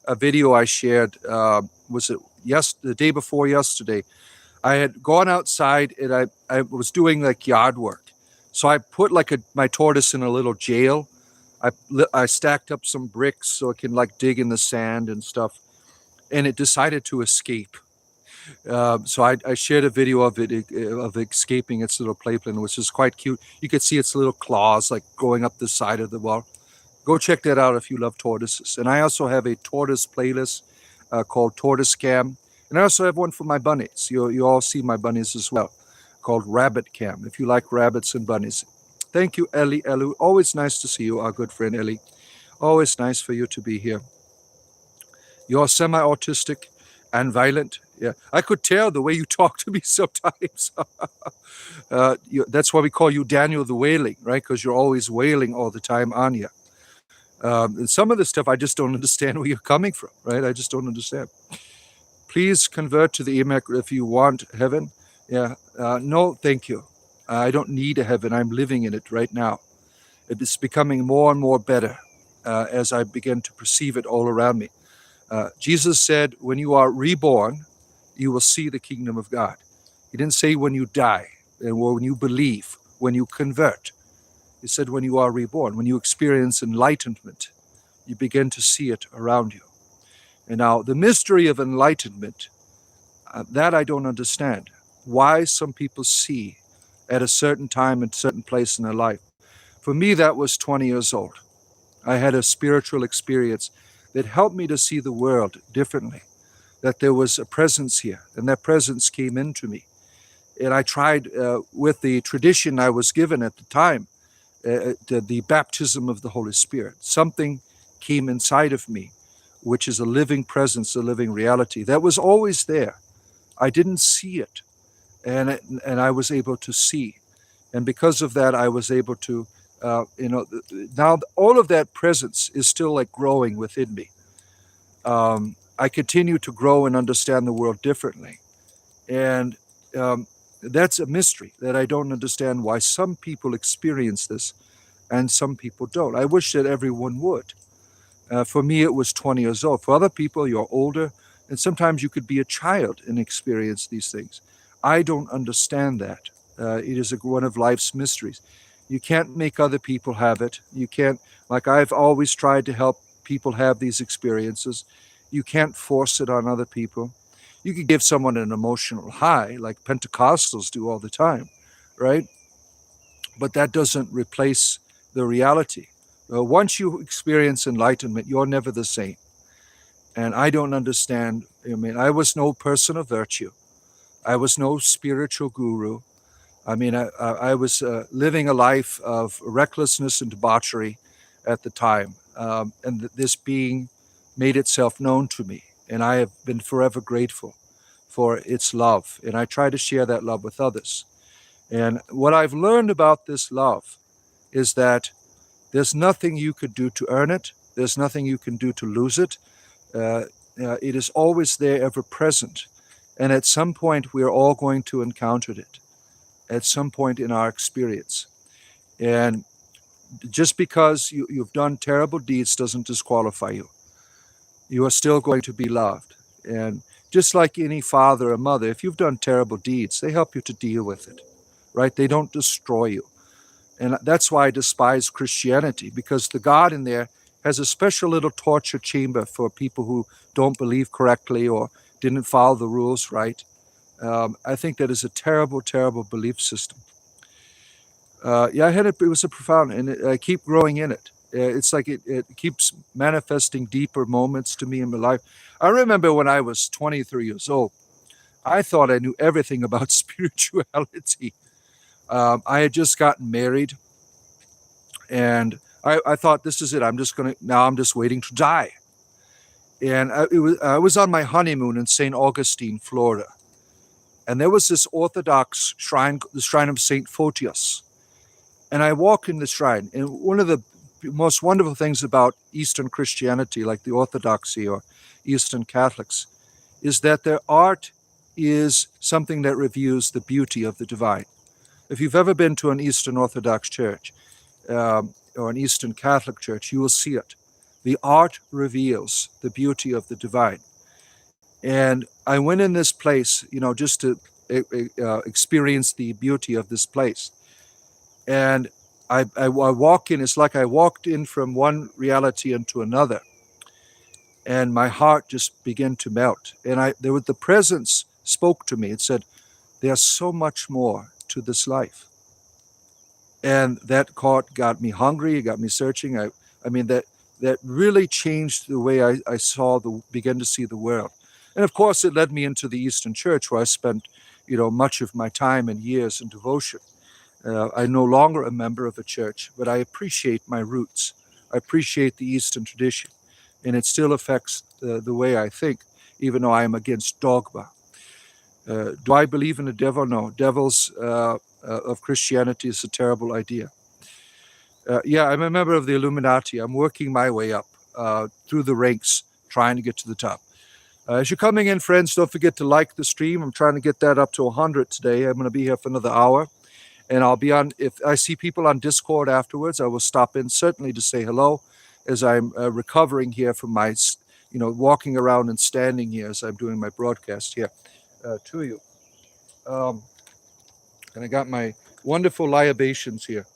video I shared. Was it the day before yesterday? I had gone outside and I was doing like yard work. So I put like my tortoise in a little jail. I stacked up some bricks so it can like dig in the sand and stuff. And it decided to escape. So I shared a video of it of escaping its little playpen, which is quite cute. You could see its little claws like going up the side of the wall. Go check that out if you love tortoises. And I also have a tortoise playlist called Tortoise Cam. And I also have one for my bunnies. You all see my bunnies as well, called Rabbit Cam, if you like rabbits and bunnies. Thank you, Ellie Elu. Always nice to see you, our good friend Ellie. Always nice for you to be here. You're semi-autistic and violent. Yeah, I could tell the way you talk to me sometimes. That's why we call you Daniel the Wailing, right? Because you're always wailing all the time, Anya. And some of the stuff I just don't understand where you're coming from, right? I just don't understand. Please convert to the Emek if you want heaven. Yeah, no, thank you. I don't need a heaven. I'm living in it right now. It is becoming more and more better as I begin to perceive it all around me. Jesus said, when you are reborn, you will see the kingdom of God. He didn't say when you die, or when you believe, when you convert. He said when you are reborn, when you experience enlightenment, you begin to see it around you. And now the mystery of enlightenment, that I don't understand. Why some people see at a certain time and certain place in their life. For me, that was 20 years old. I had a spiritual experience that helped me to see the world differently, that there was a presence here, and that presence came into me. And I tried with the tradition I was given at the time, the baptism of the Holy Spirit. Something came inside of me, which is a living presence, a living reality that was always there. I didn't see it, and I was able to see. And because of that, I was able to, now all of that presence is still like growing within me. I continue to grow and understand the world differently. And that's a mystery that I don't understand why some people experience this and some people don't. I wish that everyone would. For me, it was 20 years old. For other people, you're older, and sometimes you could be a child and experience these things. I don't understand that. It is one of life's mysteries. You can't make other people have it. You can't, like I've always tried to help people have these experiences. You can't force it on other people. You could give someone an emotional high, like Pentecostals do all the time, right? But that doesn't replace the reality. Once you experience enlightenment, you're never the same. And I don't understand. I mean, I was no person of virtue. I was no spiritual guru. I mean, I was living a life of recklessness and debauchery at the time. And this being made itself known to me. And I have been forever grateful for its love. And I try to share that love with others. And what I've learned about this love is that there's nothing you could do to earn it. There's nothing you can do to lose it. It is always there, ever present. And at some point, we're all going to encounter it, at some point in our experience. And just because you've done terrible deeds doesn't disqualify you. You are still going to be loved. And just like any father or mother, if you've done terrible deeds, they help you to deal with it, right? They don't destroy you. And that's why I despise Christianity, because the God in there has a special little torture chamber for people who don't believe correctly or didn't follow the rules right. I think that is a terrible, terrible belief system. Yeah, I had it. It was a profound, and I keep growing in it. It's like it keeps manifesting deeper moments to me in my life. I remember when I was 23 years old, I thought I knew everything about spirituality. I had just gotten married, and I thought, this is it. I'm just waiting to die. And I was on my honeymoon in St. Augustine, Florida. And there was this Orthodox shrine, the shrine of St. Photius. And I walked in the shrine. And one of the most wonderful things about Eastern Christianity, like the Orthodoxy or Eastern Catholics, is that their art is something that reveals the beauty of the divine. If you've ever been to an Eastern Orthodox church or an Eastern Catholic church, you will see it. The art reveals the beauty of the divine. And I went in this place, just to experience the beauty of this place. And I walk in, it's like I walked in from one reality into another. And my heart just began to melt. And the presence spoke to me. It said, there's so much more to this life. And that got me hungry, it got me searching. I mean, that really changed the way I began to see the world. And of course, it led me into the Eastern Church, where I spent, much of my time and years in devotion. I'm no longer a member of a church, but I appreciate my roots. I appreciate the Eastern tradition, and it still affects the way I think, even though I am against dogma. Do I believe in the devil? No. Devils of Christianity is a terrible idea. Yeah, I'm a member of the Illuminati. I'm working my way up through the ranks, trying to get to the top. As you're coming in, friends, don't forget to like the stream. I'm trying to get that up to 100 today. I'm going to be here for another hour. And I'll be on, if I see people on Discord afterwards, I will stop in certainly to say hello as I'm recovering here from my, walking around and standing here as I'm doing my broadcast here to you. And I got my wonderful libations here.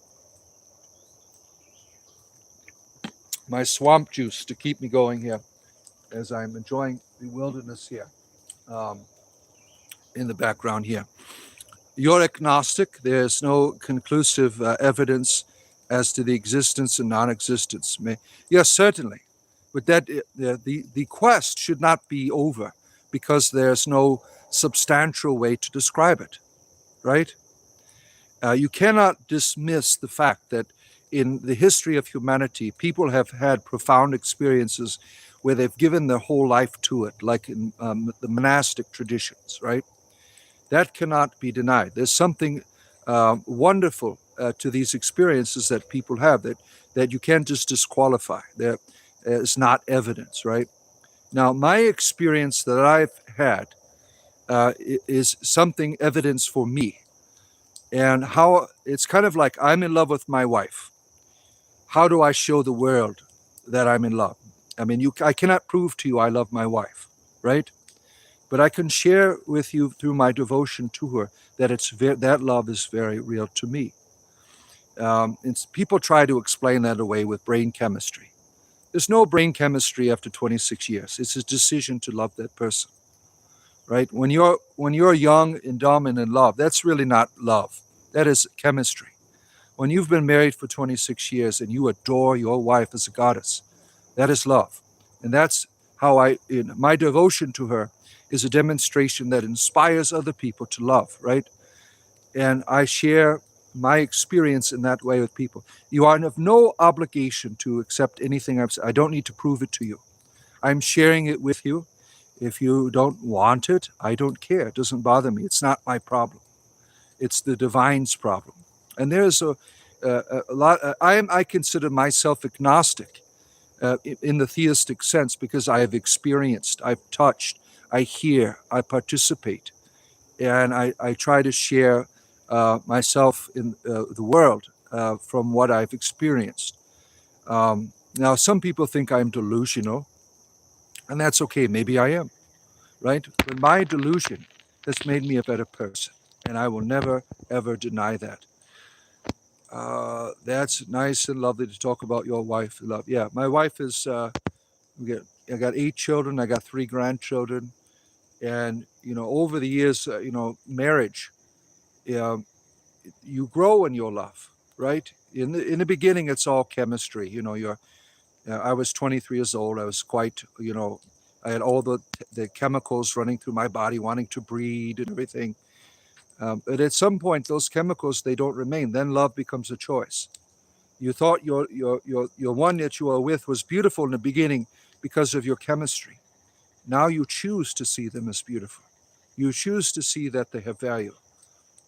My swamp juice to keep me going here as I'm enjoying the wilderness here in the background here. You're agnostic. There's no conclusive evidence as to the existence and non-existence. Yes, certainly. But that the quest should not be over because there's no substantial way to describe it, right? You cannot dismiss the fact that in the history of humanity, people have had profound experiences where they've given their whole life to it, like in the monastic traditions, right? That cannot be denied. There's something wonderful to these experiences that people have that you can't just disqualify. There is not evidence, right? Now, my experience that I've had is something evidence for me. And how it's kind of like I'm in love with my wife. How do I show the world that I'm in love? I mean, I cannot prove to you I love my wife, right? But I can share with you through my devotion to her that that love is very real to me. People try to explain that away with brain chemistry. There's no brain chemistry after 26 years. It's a decision to love that person, right? When you're young and dumb and in love, that's really not love. That is chemistry. When you've been married for 26 years and you adore your wife as a goddess, that is love. And that's how my devotion to her is a demonstration that inspires other people to love, right? And I share my experience in that way with people. You are of no obligation to accept anything I've said. I don't need to prove it to you. I'm sharing it with you. If you don't want it, I don't care. It doesn't bother me. It's not my problem. It's the divine's problem. And there's a lot. I consider myself agnostic in the theistic sense because I have experienced, I've touched, I hear, I participate, and I try to share myself in the world from what I've experienced. Now, some people think I'm delusional, and that's okay. Maybe I am, right? But my delusion has made me a better person, and I will never, ever deny that. That's nice and lovely to talk about your wife. Love, yeah. My wife is. I got 8 children. I got 3 grandchildren, and over the years, marriage, you grow in your love, right? In the beginning, it's all chemistry. I was 23 years old. I was quite, I had all the chemicals running through my body, wanting to breed and everything. But at some point, those chemicals, they don't remain. Then love becomes a choice. You thought your one that you were with was beautiful in the beginning because of your chemistry. Now you choose to see them as beautiful. You choose to see that they have value,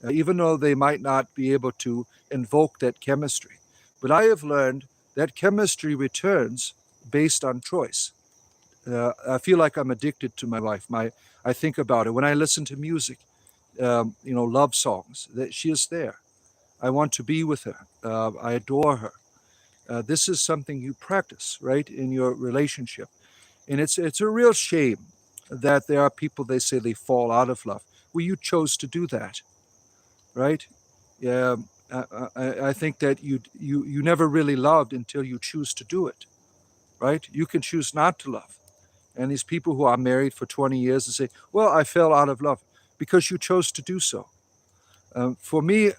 even though they might not be able to invoke that chemistry. But I have learned that chemistry returns based on choice. I feel like I'm addicted to my wife. I think about it when I listen to music, love songs. That she is there. I want to be with her. I adore her. This is something you practice, right, in your relationship. And it's a real shame that there are people, they say they fall out of love. Well, you chose to do that, right? Yeah, I think that you never really loved until you choose to do it, right? You can choose not to love. And these people who are married for 20 years and say, well, I fell out of love because you chose to do so. For me,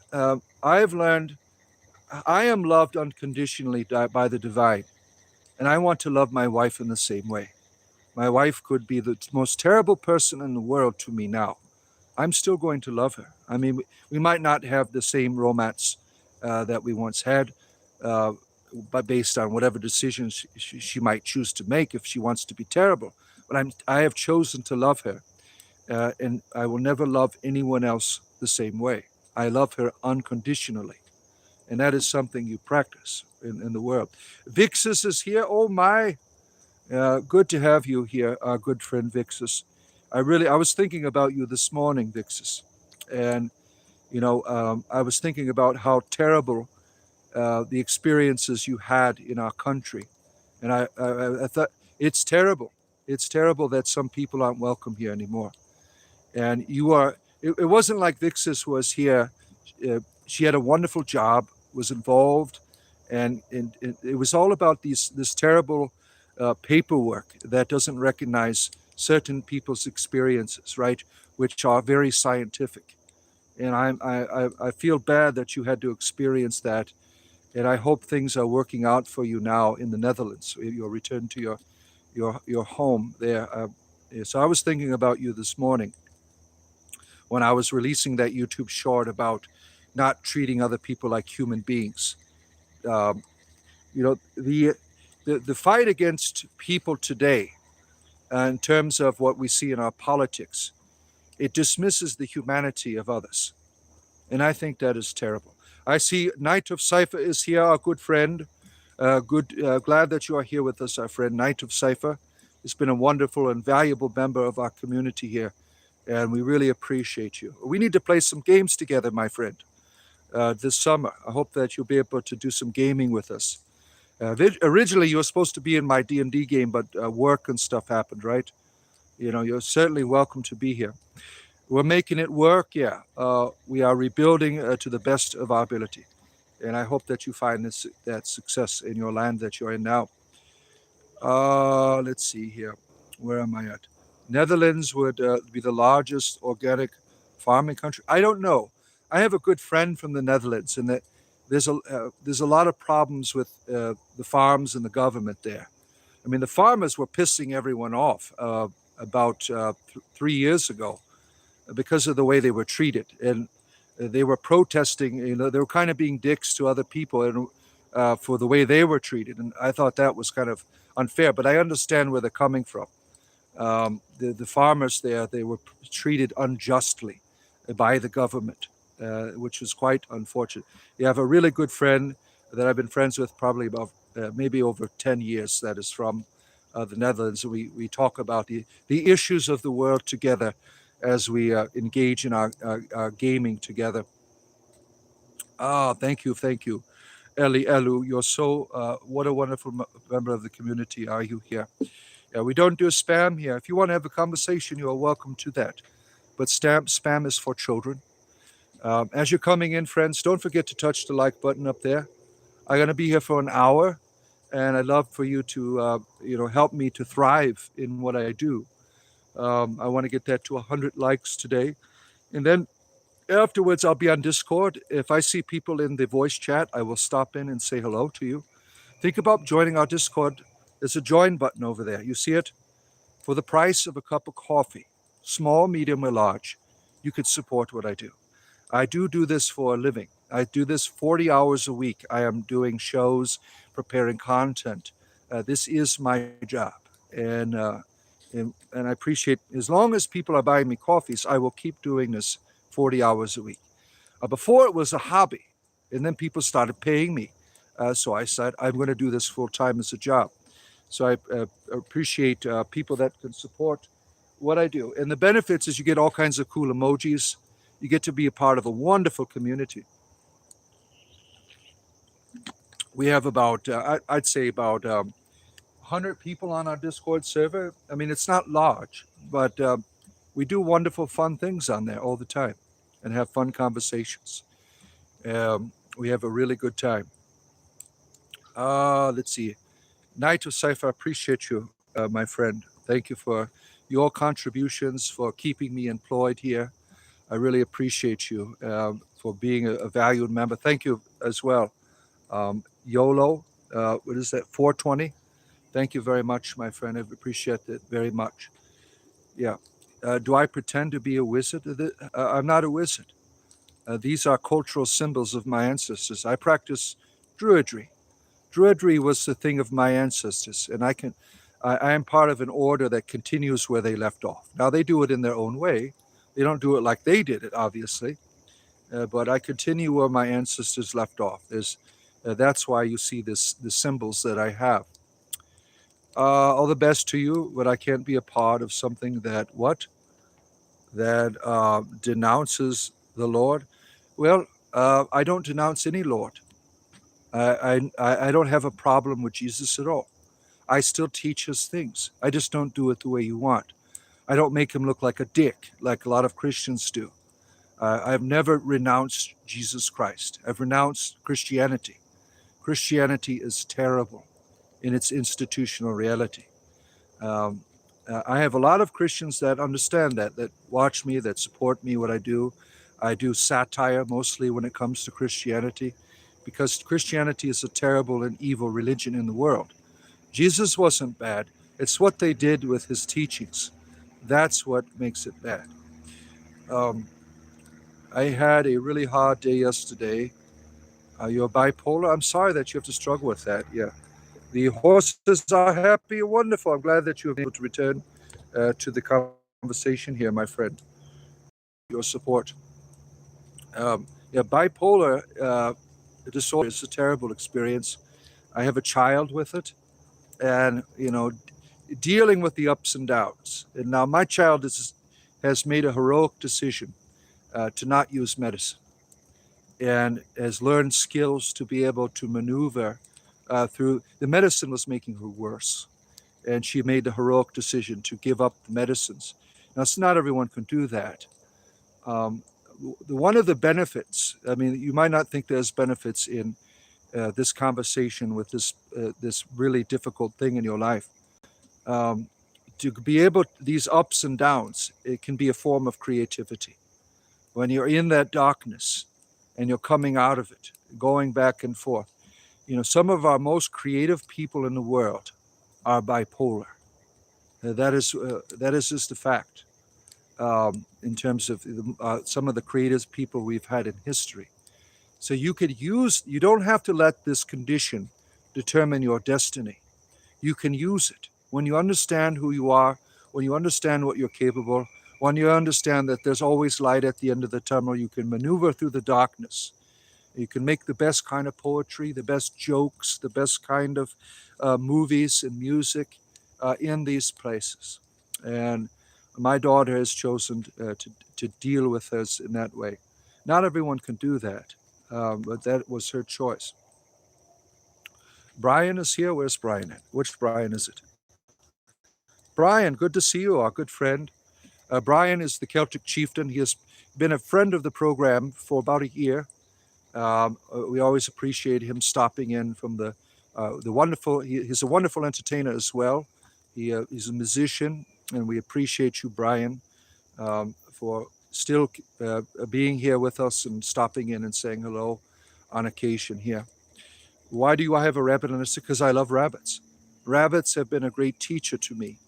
I've learned I am loved unconditionally by the divine, and I want to love my wife in the same way. My wife could be the most terrible person in the world to me now. I'm still going to love her. I mean, we might not have the same romance that we once had, but based on whatever decisions she might choose to make if she wants to be terrible. But I have chosen to love her. and I will never love anyone else the same way. I love her unconditionally, and that is something you practice in the world. Vixus is here. Oh my, good to have you here, our good friend Vixus. I was thinking about you this morning, Vixus, and I was thinking about how terrible the experiences you had in our country, and I thought it's terrible. It's terrible that some people aren't welcome here anymore. And you are. It wasn't like Vixus was here. She had a wonderful job, was involved, and it was all about this terrible paperwork that doesn't recognize certain people's experiences, right? Which are very scientific. And I feel bad that you had to experience that, and I hope things are working out for you now in the Netherlands. Your return to your home there. So I was thinking about you this morning when I was releasing that YouTube short about not treating other people like human beings. Um, the fight against people today, in terms of what we see in our politics, it dismisses the humanity of others, and I think that is terrible. I see Knight of Cipher is here, our good friend. Glad that you are here with us, our friend Knight of Cipher. It's been a wonderful and valuable member of our community here, and we really appreciate you. We need to play some games together, my friend, this summer. I hope that you'll be able to do some gaming with us. Originally, you were supposed to be in my D&D game, but work and stuff happened, right? You're certainly welcome to be here. We're making it work, yeah. We are rebuilding to the best of our ability. And I hope that you find that success in your land that you're in now. Let's see here. Where am I at? Netherlands would be the largest organic farming country. I don't know. I have a good friend from the Netherlands, and that there's a lot of problems with the farms and the government there. I mean, the farmers were pissing everyone off about 3 years ago because of the way they were treated, and they were protesting. They were kind of being dicks to other people, and for the way they were treated, and I thought that was kind of unfair. But I understand where they're coming from. The farmers there, they were treated unjustly by the government, which was quite unfortunate. You have a really good friend that I've been friends with probably about maybe over 10 years that is from the Netherlands. We talk about the issues of the world together as we engage in our gaming together. Thank you. Eli Elu, you're so, what a wonderful member of the community are you here. We don't do spam here. If you want to have a conversation, you are welcome to that. But spam is for children. As you're coming in, friends, don't forget to touch the like button up there. I'm going to be here for an hour, and I'd love for you to, help me to thrive in what I do. I want to get that to 100 likes today. And then afterwards, I'll be on Discord. If I see people in the voice chat, I will stop in and say hello to you. Think about joining our Discord. There's a join button over there. You see it? For the price of a cup of coffee, small, medium, or large, you could support what I do. I do this for a living. I do this 40 hours a week. I am doing shows, preparing content. This is my job. And I appreciate, as long as people are buying me coffees, I will keep doing this 40 hours a week. Before it was a hobby, and then people started paying me. So I said, I'm going to do this full time as a job. So I appreciate people that can support what I do. And the benefits is you get all kinds of cool emojis. You get to be a part of a wonderful community. We have about, I'd say about 100 people on our Discord server. I mean, it's not large, but we do wonderful, fun things on there all the time and have fun conversations. We have a really good time. Let's see. Knight of Cypher, I appreciate you, my friend. Thank you for your contributions, for keeping me employed here. I really appreciate you for being a valued member. Thank you as well. YOLO, what is that, 420? Thank you very much, my friend. I appreciate it very much. Yeah. Do I pretend to be a wizard? I'm not a wizard. These are cultural symbols of my ancestors. I practice druidry. Druidry was the thing of my ancestors, and I am part of an order that continues where they left off. Now they do it in their own way. They don't do it like they did it, obviously, but I continue where my ancestors left off. That's why you see the symbols that I have. All the best to you, but I can't be a part of something that denounces the Lord. Well, I don't denounce any Lord. I don't have a problem with Jesus at all. I still teach his things. I just don't do it the way you want. I don't make him look like a dick, like a lot of Christians do. I've never renounced Jesus Christ. I've renounced Christianity. Christianity is terrible in its institutional reality. Um, I have a lot of Christians that understand that watch me, that support me, what I do. I do satire mostly when it comes to Christianity, because Christianity is a terrible and evil religion in the world. Jesus wasn't bad. It's what they did with his teachings. That's what makes it bad. Um, I had a really hard day yesterday. You're bipolar? I'm sorry that you have to struggle with that. Yeah. The horses are happy and wonderful. I'm glad that you have been able to return to the conversation here, my friend. Your support. Yeah, bipolar disorder is a terrible experience. I have a child with it, and dealing with the ups and downs. And now my child has made a heroic decision to not use medicine, and has learned skills to be able to maneuver through. The medicine was making her worse, and she made the heroic decision to give up the medicines. Now, it's not everyone can do that. Um, One of the benefits, I mean, you might not think there's benefits in this conversation with this really difficult thing in your life. Um, to be able, these ups and downs, it can be a form of creativity. When you're in that darkness and you're coming out of it, going back and forth. Some of our most creative people in the world are bipolar. That is just a fact. In terms of some of the creative people we've had in history. So you don't have to let this condition determine your destiny. You can use it. When you understand who you are, when you understand what you're capable, when you understand that there's always light at the end of the tunnel, you can maneuver through the darkness. You can make the best kind of poetry, the best jokes, the best kind of movies and music in these places. And my daughter has chosen to deal with us in that way. Not everyone can do that, but that was her choice. Brian is here. Where's Brian at? Which Brian is it? Brian, good to see you, our good friend. Brian is the Celtic chieftain. He has been a friend of the program for about a year. We always appreciate him stopping in from the wonderful. He's a wonderful entertainer as well. He's a musician, and we appreciate you, Brian, for still being here with us and stopping in and saying hello on occasion here. Why do I have a rabbit on this? Because I love rabbits. Rabbits have been a great teacher to me,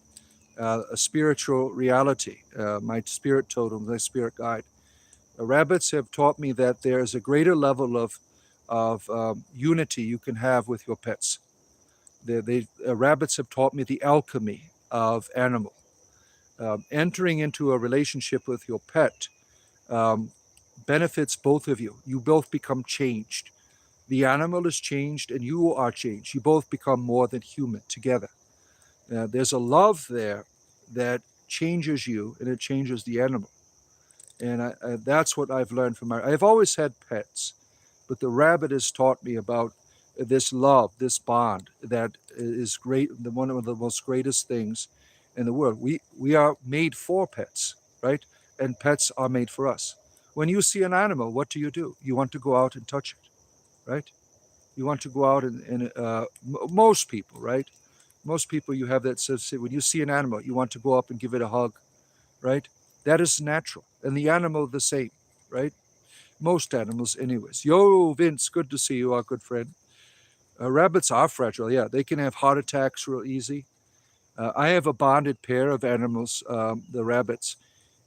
a spiritual reality, my spirit totem, my spirit guide. Rabbits have taught me that there is a greater level of unity you can have with your pets. Rabbits have taught me the alchemy of animal. Entering into a relationship with your pet benefits both of you. You both become changed. The animal is changed and you are changed. You both become more than human together. There's a love there that changes you and it changes the animal. And that's what I've learned from I've always had pets, but the rabbit has taught me about this love, this bond that is great, one of the most greatest things in the world. We are made for pets, right? And pets are made for us. When you see an animal, what do? You want to go out and touch it, right? You want to go out most people, right? Most people you have that says when you see an animal, you want to go up and give it a hug, right? That is natural. And the animal the same, right? Most animals anyways. Yo, Vince, good to see you, our good friend. Rabbits are fragile, yeah. They can have heart attacks real easy. I have a bonded pair of animals, the rabbits.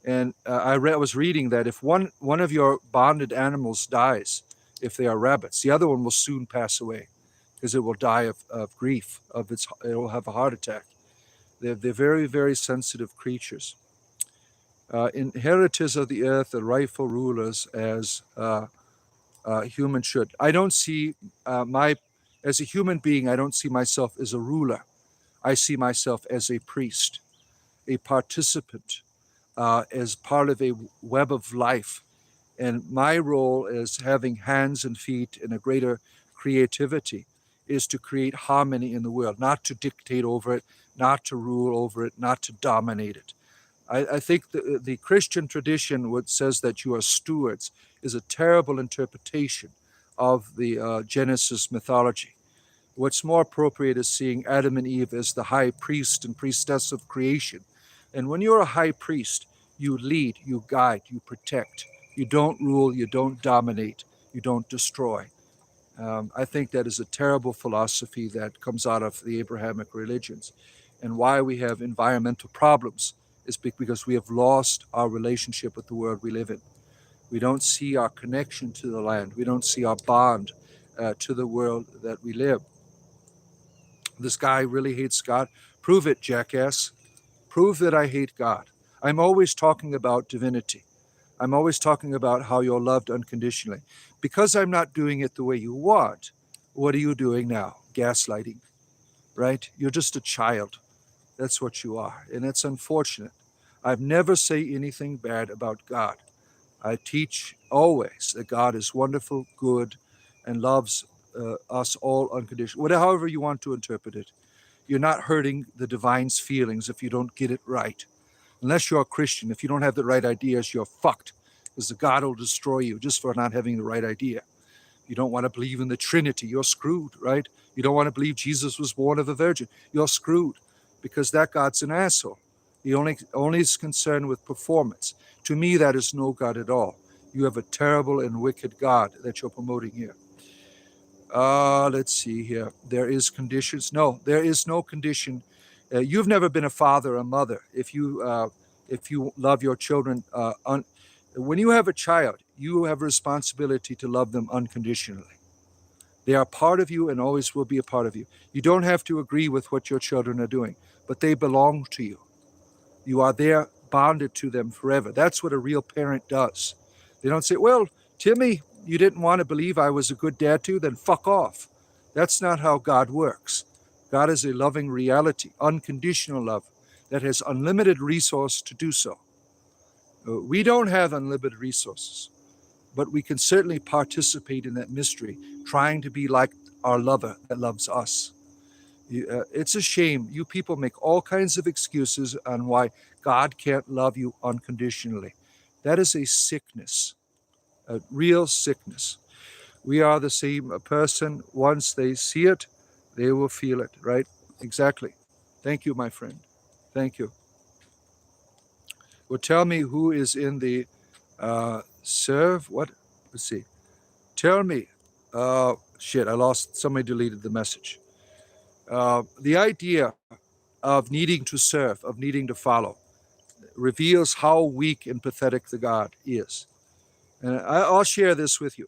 And I was reading that if one of your bonded animals dies, if they are rabbits, the other one will soon pass away because it will die of grief, it will have a heart attack. They're very, very sensitive creatures. Inheritors of the earth, the rightful rulers, as humans should. I don't see as a human being, I don't see myself as a ruler. I see myself as a priest, a participant, as part of a web of life. And my role as having hands and feet and a greater creativity is to create harmony in the world, not to dictate over it, not to rule over it, not to dominate it. I think the Christian tradition, which says that you are stewards, is a terrible interpretation of the Genesis mythology. What's more appropriate is seeing Adam and Eve as the high priest and priestess of creation. And when you're a high priest, you lead, you guide, you protect. You don't rule, you don't dominate, you don't destroy. I think that is a terrible philosophy that comes out of the Abrahamic religions. And why we have environmental problems is because we have lost our relationship with the world we live in. We don't see our connection to the land. We don't see our bond to the world that we live. This guy really hates God. Prove it, jackass. Prove that I hate God. I'm always talking about divinity. I'm always talking about how you're loved unconditionally. Because I'm not doing it the way you want, what are you doing now? Gaslighting, right? You're just a child. That's what you are. And it's unfortunate. I've never say anything bad about God. I teach always that God is wonderful, good, and loves us all unconditionally. However you want to interpret it. You're not hurting the divine's feelings if you don't get it right. Unless you're a Christian, if you don't have the right ideas, you're fucked. Because the God will destroy you just for not having the right idea. You don't want to believe in the Trinity, you're screwed, right? You don't want to believe Jesus was born of a virgin, you're screwed. Because that God's an asshole. He only is concerned with performance. To me, that is no God at all. You have a terrible and wicked God that you're promoting here. Let's see here. There is conditions. No, there is no condition. You've never been a father or mother. If you love your children, when you have a child, you have a responsibility to love them unconditionally. They are part of you and always will be a part of you. You don't have to agree with what your children are doing, but they belong to you. You are there, bonded to them forever. That's what a real parent does. They don't say, well, Timmy, you didn't want to believe I was a good dad too, then fuck off. That's not how God works. God is a loving reality, unconditional love that has unlimited resource to do so. We don't have unlimited resources, but we can certainly participate in that mystery, trying to be like our lover that loves us. It's a shame. You people make all kinds of excuses on why God can't love you unconditionally. That is a sickness, a real sickness. We are the same person. Once they see it, they will feel it, right? Exactly. Thank you, my friend. Thank you. Well, tell me who is in the serve. What? Let's see. Tell me. Shit, I lost. Somebody deleted the message. The idea of needing to serve, of needing to follow, reveals how weak and pathetic the God is. And I'll share this with you.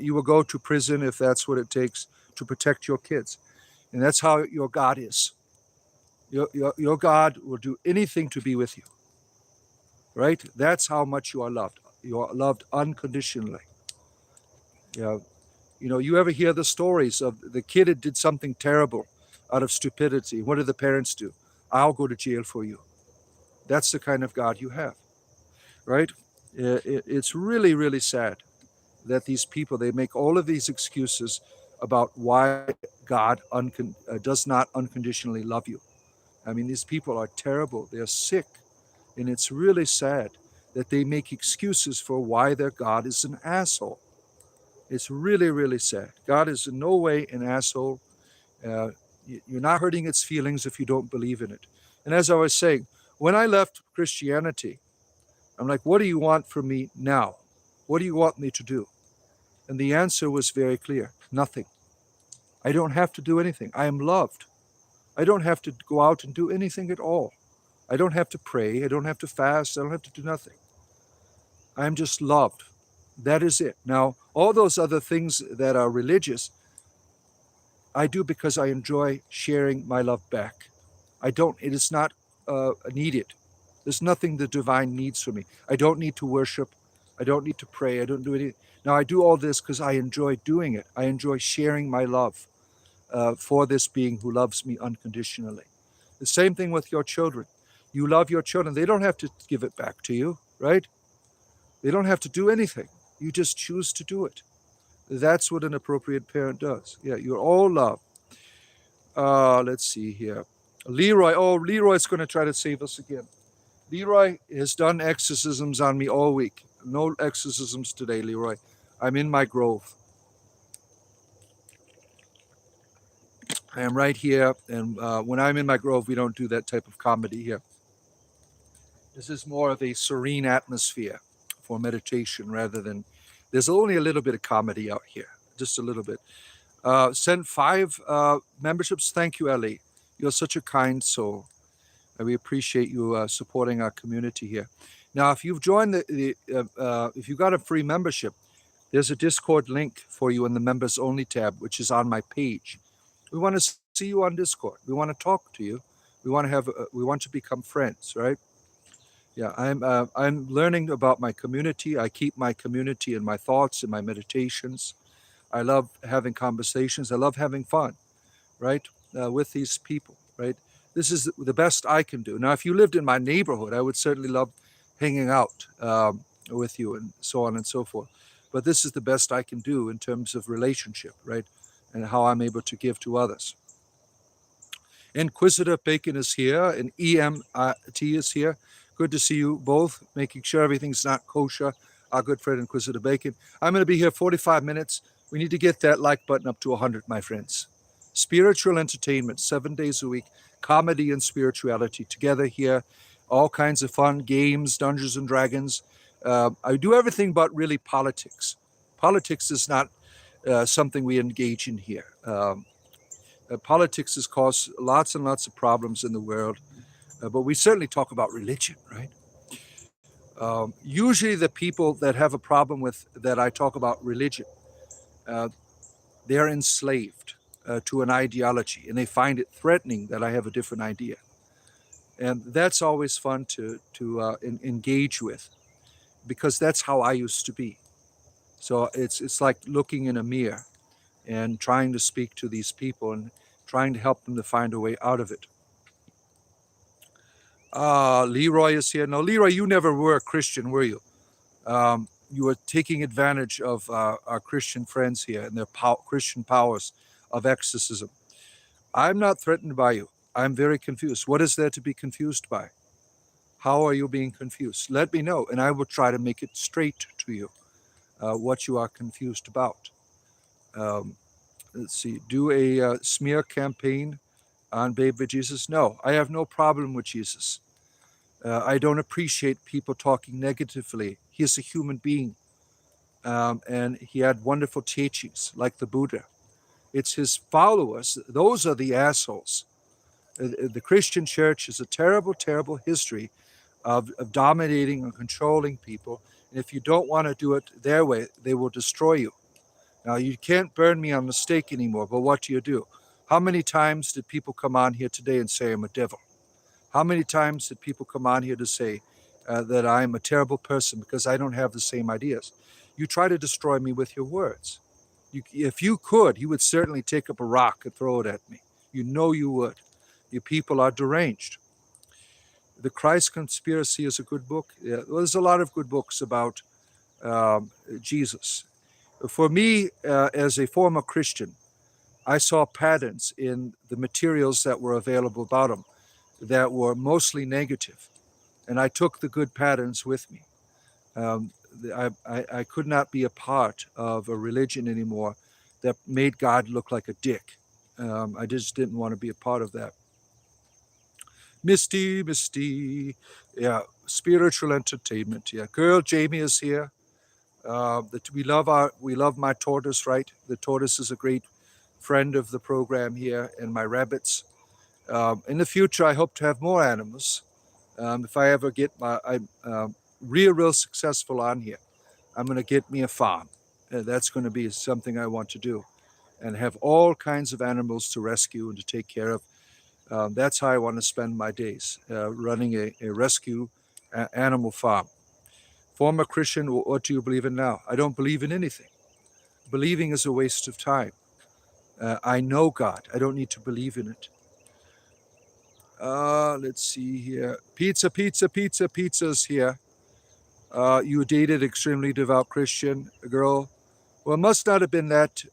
You will go to prison if that's what it takes to protect your kids. And that's how your God is. Your God will do anything to be with you. Right? That's how much you are loved. You are loved unconditionally. Yeah. You ever hear the stories of the kid that did something terrible out of stupidity? What do the parents do? I'll go to jail for you. That's the kind of God you have, right? It's really, really sad that these people, they make all of these excuses about why God does not unconditionally love you. I mean, these people are terrible. They're sick. And it's really sad that they make excuses for why their God is an asshole. It's really, really sad. God is in no way an asshole. You're not hurting its feelings if you don't believe in it. And as I was saying, when I left Christianity, I'm like, what do you want from me now? What do you want me to do? And the answer was very clear. Nothing. I don't have to do anything. I am loved. I don't have to go out and do anything at all. I don't have to pray. I don't have to fast. I don't have to do nothing. I'm just loved. That is it. Now, all those other things that are religious, I do because I enjoy sharing my love back. It is not needed. There's nothing the divine needs from me. I don't need to worship. I don't need to pray. I don't do anything. Now, I do all this because I enjoy doing it. I enjoy sharing my love for this being who loves me unconditionally. The same thing with your children. You love your children. They don't have to give it back to you, right? They don't have to do anything. You just choose to do it. That's what an appropriate parent does. Yeah, you're all love. Let's see here. Leroy. Oh, Leroy's going to try to save us again. Leroy has done exorcisms on me all week. No exorcisms today, Leroy. I'm in my grove. I am right here, and when I'm in my grove, we don't do that type of comedy here. This is more of a serene atmosphere for meditation rather than. There's only a little bit of comedy out here, just a little bit. Sent 5 memberships. Thank you, Ellie. You're such a kind soul. We appreciate you supporting our community here. Now, if you've joined if you got a free membership, there's a Discord link for you in the members only tab, which is on my page. We want to see you on Discord. We want to talk to you. We want to we want to become friends, right? Yeah, I'm learning about my community. I keep my community in my thoughts, in my meditations. I love having conversations. I love having fun, right, with these people, right? This is the best I can do. Now, if you lived in my neighborhood, I would certainly love hanging out with you and so on and so forth. But this is the best I can do in terms of relationship, right, and how I'm able to give to others. Inquisitor Bacon is here, and EMT is here. Good to see you both, making sure everything's not kosher. Our good friend Inquisitor Bacon. I'm going to be here 45 minutes. We need to get that like button up to 100, my friends. Spiritual entertainment, 7 days a week, comedy and spirituality together here. All kinds of fun, games, Dungeons and Dragons. I do everything but really politics. Politics is not something we engage in here. Politics has caused lots and lots of problems in the world, but we certainly talk about religion, right? Usually the people that have a problem with that I talk about religion, they're enslaved to an ideology, and they find it threatening that I have a different idea. And that's always fun to engage with, because that's how I used to be. So it's like looking in a mirror and trying to speak to these people and trying to help them to find a way out of it. Leroy is here. No, Leroy, you never were a Christian, were you? You were taking advantage of our Christian friends here and their Christian powers of exorcism. I'm not threatened by you. I'm very confused. What is there to be confused by? How are you being confused? Let me know, and I will try to make it straight to you what you are confused about. Let's see. Do a smear campaign on Baby Jesus? No, I have no problem with Jesus. I don't appreciate people talking negatively. He is a human being, and he had wonderful teachings like the Buddha. It's his followers. Those are the assholes. The Christian church is a terrible, terrible history of dominating and controlling people. And if you don't want to do it their way, they will destroy you. Now, you can't burn me on the stake anymore, but what do? How many times did people come on here today and say I'm a devil? How many times did people come on here to say that I'm a terrible person because I don't have the same ideas? You try to destroy me with your words. If you could, you would certainly take up a rock and throw it at me. You know you would. You people are deranged. The Christ Conspiracy is a good book. Yeah, well, there's a lot of good books about Jesus. For me, as a former Christian, I saw patterns in the materials that were available about him that were mostly negative, and I took the good patterns with me. I could not be a part of a religion anymore that made God look like a dick. I just didn't want to be a part of that. Misty, yeah, spiritual entertainment. Yeah, girl Jamie is here. We love my tortoise, right? The tortoise is a great friend of the program here, and my rabbits. In the future, I hope to have more animals. If I ever get I'm real successful on here, I'm going to get me a farm. That's going to be something I want to do, and have all kinds of animals to rescue and to take care of. That's how I want to spend my days, running a rescue animal farm. Former Christian, what do you believe in now? I don't believe in anything. Believing is a waste of time. I know God. I don't need to believe in it. Let's see here. Pizza, pizza, pizza, pizza's here. You dated extremely devout Christian girl. Well, it must not have been that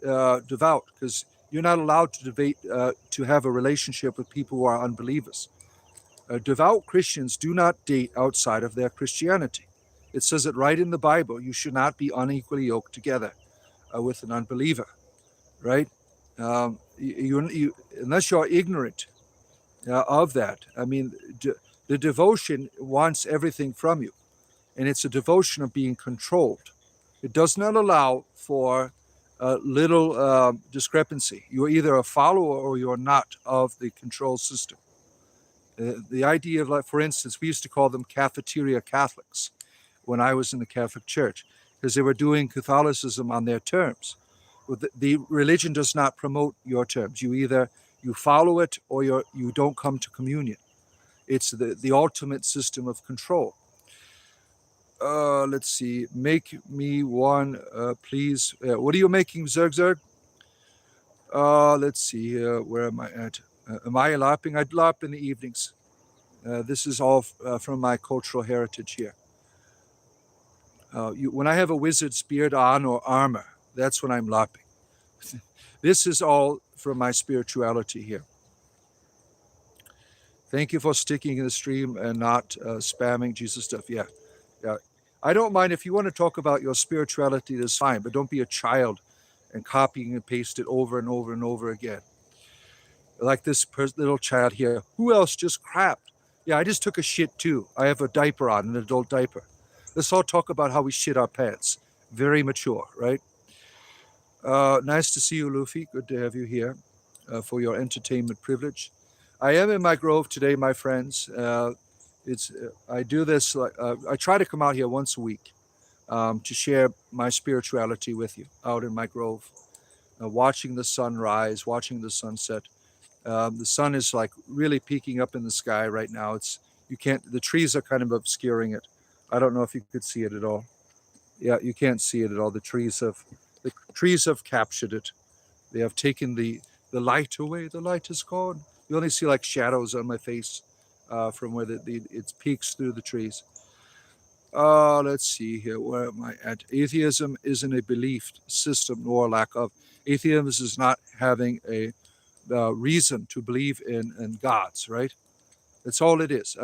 devout, because you're not allowed to debate to have a relationship with people who are unbelievers. Devout Christians do not date outside of their Christianity. It says it right in the Bible. You should not be unequally yoked together with an unbeliever, right? Unless you're ignorant of that. I mean, the devotion wants everything from you, and it's a devotion of being controlled. It does not allow for little discrepancy. You're either a follower or you're not of the control system. The idea of, like, for instance, we used to call them cafeteria Catholics when I was in the Catholic Church, because they were doing Catholicism on their terms. The religion does not promote your terms. You follow it or you don't come to communion. It's the ultimate system of control. Let's see. Make me one, please. What are you making, Zerg Zerg? Let's see. Where am I at? Am I LARPing? I LARP in the evenings. This is all from my cultural heritage here. When I have a wizard's beard on or armor, that's when I'm LARPing. This is all from my spirituality here. Thank you for sticking in the stream and not spamming Jesus stuff. Yeah. I don't mind if you want to talk about your spirituality, that's fine, but don't be a child and copying and paste it over and over and over again. Like this little child here. Who else just crapped? Yeah, I just took a shit too. I have a diaper on, an adult diaper. Let's all talk about how we shit our pants. Very mature, right? Nice to see you, Luffy. Good to have you here for your entertainment privilege. I am in my grove today, my friends. I do this. I try to come out here once a week to share my spirituality with you out in my grove, watching the sun rise, watching the sunset. The sun is like really peeking up in the sky right now. The trees are kind of obscuring it. I don't know if you could see it at all. Yeah, you can't see it at all. The trees have captured it. They have taken the light away. The light is gone. You only see like shadows on my face from where it peeks through the trees. Let's see here. Where am I at? Atheism isn't a belief system nor a lack of. Atheism is not having a reason to believe in gods, right? That's all it is.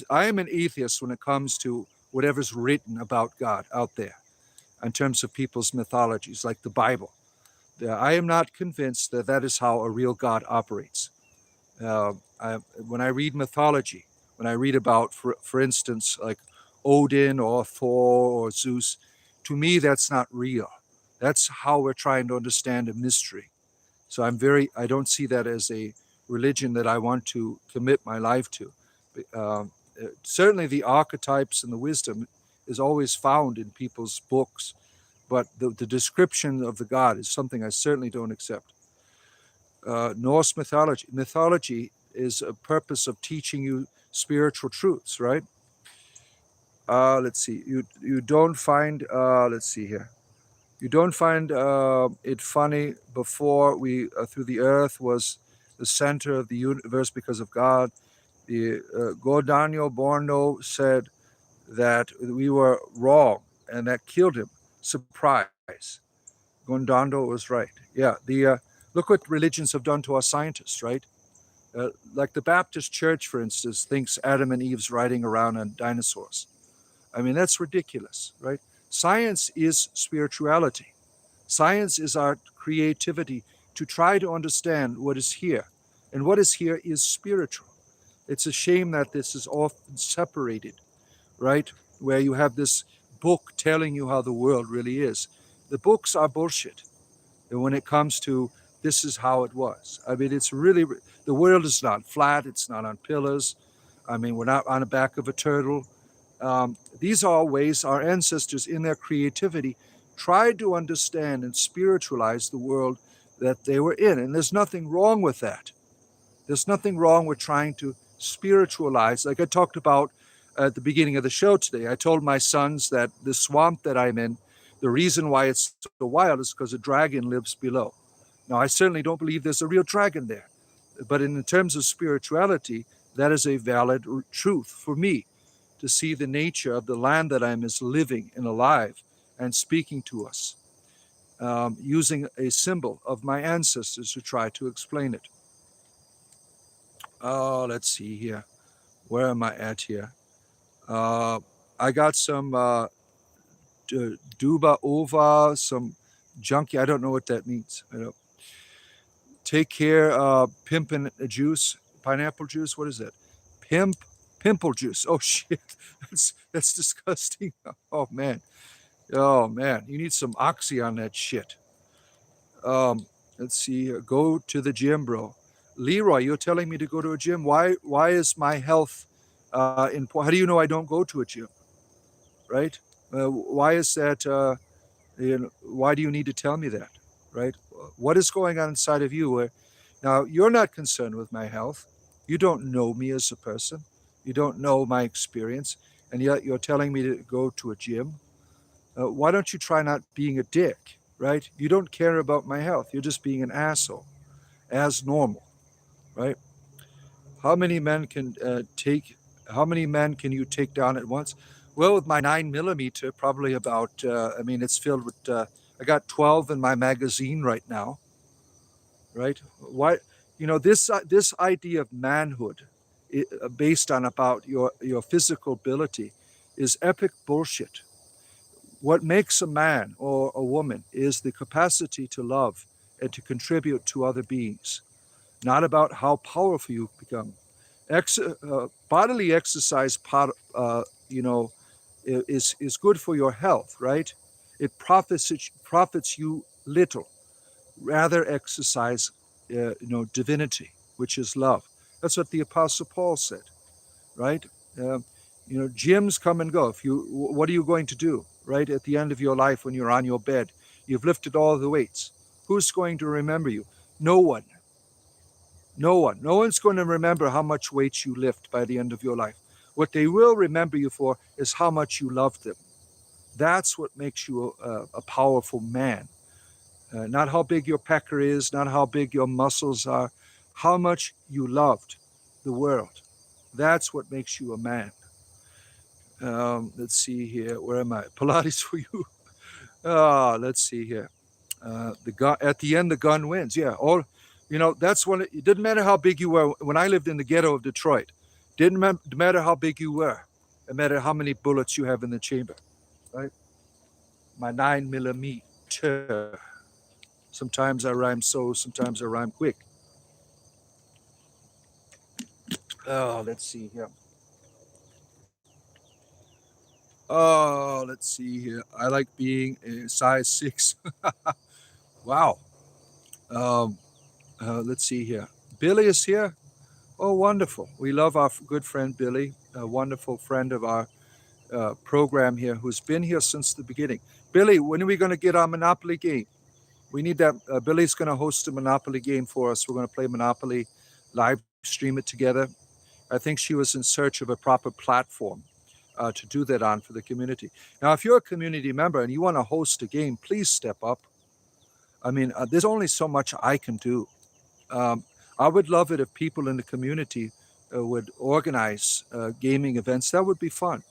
I am an atheist when it comes to whatever's written about God out there in terms of people's mythologies, like the Bible. I am not convinced that that is how a real God operates. When I read mythology, when I read about, for instance, like Odin or Thor or Zeus, to me, that's not real. That's how we're trying to understand a mystery. So I don't see that as a religion that I want to commit my life to. Certainly the archetypes and the wisdom is always found in people's books, but the description of the God is something I certainly don't accept. Norse mythology is a purpose of teaching you spiritual truths, right? Let's see. You don't find. Let's see here. You don't find it funny before through the earth was the center of the universe because of God. The Giordano Bruno said that we were wrong, and that killed him. Surprise. Gondando was right. Yeah. Look what religions have done to our scientists, right? Like the Baptist Church, for instance, thinks Adam and Eve's riding around on dinosaurs. I mean, that's ridiculous, right? Science is spirituality. Science is our creativity to try to understand what is here. And what is here is spiritual. It's a shame that this is often separated, right? Where you have this book telling you how the world really is. The books are bullshit. And when it comes to this is how it was. I mean, the world is not flat. It's not on pillars. I mean, we're not on the back of a turtle. These are ways our ancestors, in their creativity, tried to understand and spiritualize the world that they were in. And there's nothing wrong with that. There's nothing wrong with trying to spiritualize. Like I talked about at the beginning of the show today, I told my sons that the swamp that I'm in, the reason why it's so wild is because a dragon lives below. Now, I certainly don't believe there's a real dragon there. But in terms of spirituality, that is a valid truth for me to see the nature of the land that I'm is living and alive and speaking to us, using a symbol of my ancestors to try to explain it. Oh, let's see here. Where am I at here? Uh, I got some duba ova, some junkie. I don't know what that means. I don't. Take care, pimpin' juice, pineapple juice. What is that? Pimp, pimple juice. Oh shit, that's disgusting. Oh man, oh man, you need some oxy on that shit. Um, let's see. Go to the gym, bro. Leroy, you're telling me to go to a gym. Why is my health in? How do you know I don't go to a gym? Right? Why is that? Why do you need to tell me that? Right? What is going on inside of you? Now, you're not concerned with my health. You don't know me as a person. You don't know my experience. And yet you're telling me to go to a gym. Why don't you try not being a dick? Right? You don't care about my health. You're just being an asshole, as normal. Right? How many men can take? How many men can you take down at once? Well, with my 9 millimeter, probably about. I mean, it's filled with. I got 12 in my magazine right now. Right? Why? This idea of manhood, based on about your physical ability, is epic bullshit. What makes a man or a woman is the capacity to love and to contribute to other beings, not about how powerful you become. Bodily exercise, you know, is good for your health, right? It profits you little. Rather exercise, divinity, which is love. That's what the Apostle Paul said, right? Um, gyms come and go. What are you going to do, right? At the end of your life, when you're on your bed, you've lifted all the weights. Who's going to remember you? No one. No one. No one's going to remember how much weight you lift by the end of your life. What they will remember you for is how much you loved them. That's what makes you a powerful man. Not how big your pecker is, not how big your muscles are, how much you loved the world. That's what makes you a man. Let's see here. Where am I? Pilates for you. Let's see here. The gun at the end, the gun wins. Yeah. That's when it didn't matter how big you were. When I lived in the ghetto of Detroit, didn't matter how big you were. It mattered how many bullets you have in the chamber. Right. My 9 millimeter. Sometimes I rhyme so. Sometimes I rhyme quick. Oh, let's see here. Oh, let's see here. I like being a size 6. Wow. Um, let's see here. Billy is here. Oh, wonderful. We love our good friend Billy, a wonderful friend of our program here who's been here since the beginning. Billy, when are we going to get our Monopoly game? We need that. Billy's going to host a Monopoly game for us. We're going to play Monopoly, live stream it together. I think she was in search of a proper platform to do that on for the community. Now, if you're a community member and you want to host a game, please step up. I mean, there's only so much I can do. Um, I would love it if people in the community would organize gaming events. That would be fun,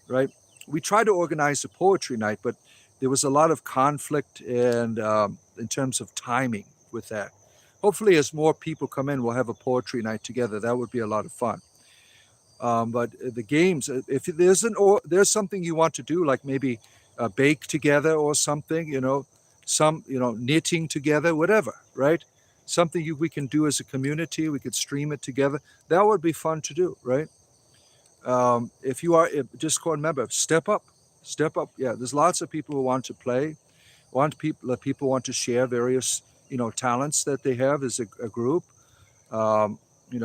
right? We tried to organize a poetry night, but there was a lot of conflict and in terms of timing with that. Hopefully, as more people come in, we'll have a poetry night together. That would be a lot of fun. But the games, if there's something you want to do, like maybe bake together or something, knitting together, whatever, right? Something we can do as a community, we could stream it together. That would be fun to do, right? If you are a Discord member, step up, step up. Yeah, there's lots of people who want to play, people want to share various talents that they have as a group.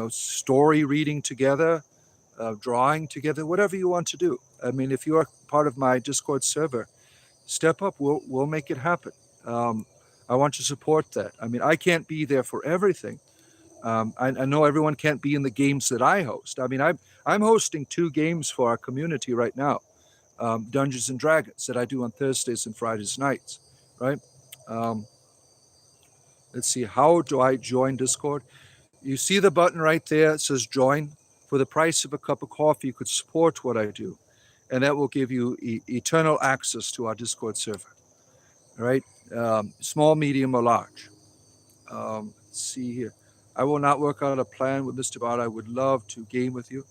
Story reading together, drawing together, whatever you want to do. I mean, if you are part of my Discord server, step up. We'll make it happen. I want to support that. I mean, I can't be there for everything, I know everyone can't be in the games that I host. I mean, I'm hosting 2 games for our community right now, Dungeons and Dragons, that I do on Thursdays and Fridays nights, right? Um, let's see, how do I join Discord? You see the button right there. It says join. For the price of a cup of coffee, you could support what I do, and that will give you eternal access to our Discord server, right? Small, medium, or large. Let's see here. I will not work out a plan with Mr. Bart. I would love to game with you.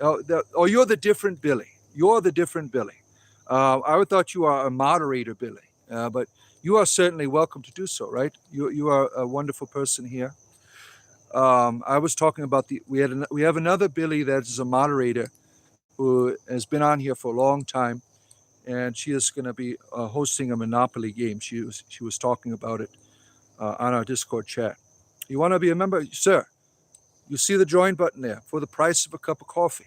Oh, you're the different Billy. You're the different Billy. I thought you are a moderator, Billy, but you are certainly welcome to do so, right? You are a wonderful person here. I was talking about we have another Billy that is a moderator who has been on here for a long time, and she is going to be hosting a Monopoly game. She was talking about it on our Discord chat. You want to be a member, sir? You see the join button there. For the price of a cup of coffee,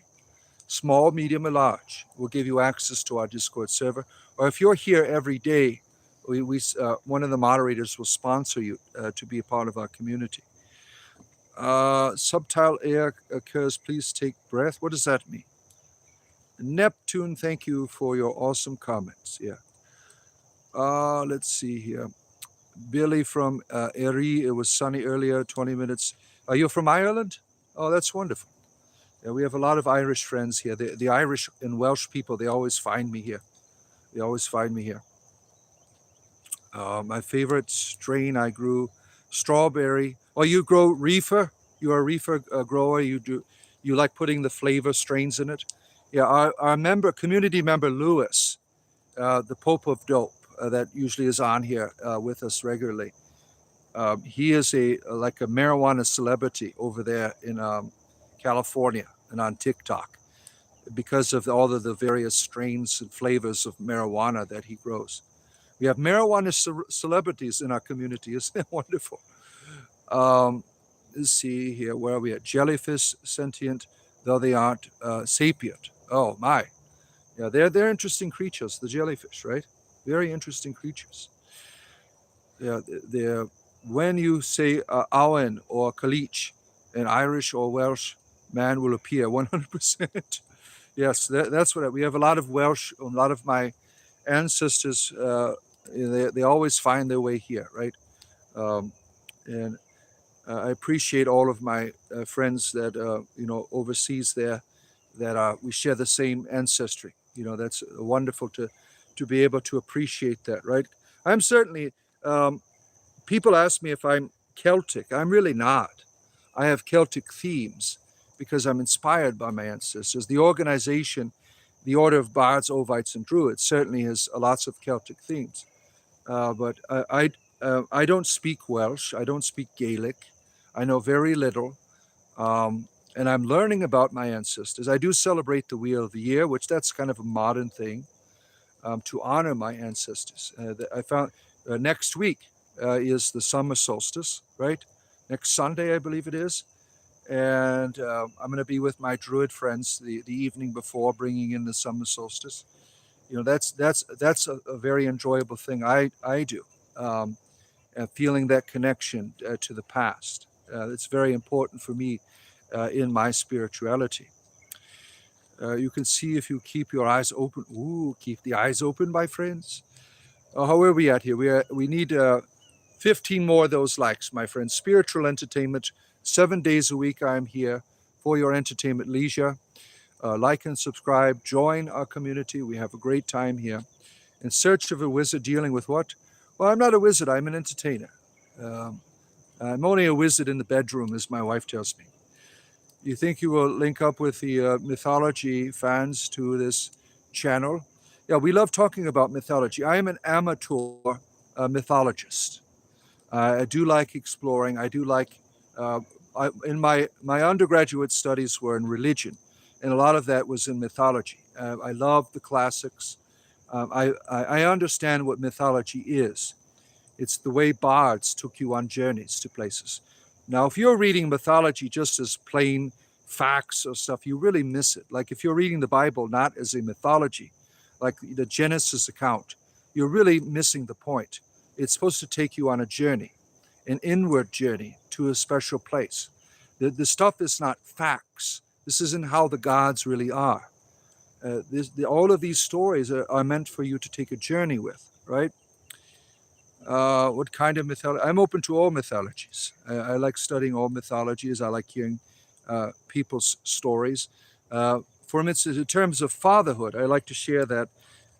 small, medium, or large, will give you access to our Discord server. Or if you're here every day, one of the moderators will sponsor you to be a part of our community. Subtile air occurs. Please take breath. What does that mean? Neptune, thank you for your awesome comments. Yeah. Let's see here. Billy from Erie. It was sunny earlier, 20 minutes. You're from Ireland? Oh, that's wonderful. Yeah, we have a lot of Irish friends here. The Irish and Welsh people, they always find me here. They always find me here. My favorite strain I grew, strawberry. Oh, you grow reefer? You're a reefer grower. You like putting the flavor strains in it? Yeah, our community member Lewis, the Pope of Dope, that usually is on here with us regularly. He is like a marijuana celebrity over there in California and on TikTok because of all of the various strains and flavors of marijuana that he grows. We have marijuana celebrities in our community. Isn't that wonderful? Let's see here. Where are we at? Jellyfish, sentient, though they aren't sapient. Oh, my. Yeah, they're interesting creatures, the jellyfish, right? Very interesting creatures. Yeah, when you say Owen or Kalich, an Irish or Welsh man will appear 100%. Yes, that's what we have. A lot of Welsh, a lot of my ancestors, they always find their way here, right? And I appreciate all of my friends that overseas there, that we share the same ancestry. That's wonderful to be able to appreciate that, right? I'm certainly. People ask me if I'm Celtic. I'm really not. I have Celtic themes because I'm inspired by my ancestors. The organization, the Order of Bards, Ovites, and Druids, certainly has lots of Celtic themes. But I don't speak Welsh. I don't speak Gaelic. I know very little. And I'm learning about my ancestors. I do celebrate the Wheel of the Year, which that's kind of a modern thing, to honor my ancestors. I found next week is the summer solstice, right? Next Sunday, I believe it is. And I'm going to be with my druid friends the evening before, bringing in the summer solstice. That's a very enjoyable thing I do, feeling that connection to the past. It's very important for me in my spirituality. You can see if you keep your eyes open. Ooh, keep the eyes open, my friends. How are we at here? We need 15 more of those likes, my friends. Spiritual entertainment, 7 days a week. I'm here for your entertainment leisure. Like and subscribe. Join our community. We have a great time here. In search of a wizard dealing with what? Well, I'm not a wizard. I'm an entertainer. I'm only a wizard in the bedroom, as my wife tells me. You think you will link up with the mythology fans to this channel? Yeah, we love talking about mythology. I am an amateur mythologist. I do like exploring. I do like, in my undergraduate studies were in religion, and a lot of that was in mythology. I love the classics. I understand what mythology is. It's the way bards took you on journeys to places. Now, if you're reading mythology just as plain facts or stuff, you really miss it. Like if you're reading the Bible not as a mythology, like the Genesis account, you're really missing the point. It's supposed to take you on a journey, an inward journey to a special place. The stuff is not facts. This isn't how the gods really are. All of these stories are meant for you to take a journey with, right? What kind of mythology? I'm open to all mythologies. I like studying all mythologies. I like hearing people's stories. For instance, in terms of fatherhood, I like to share that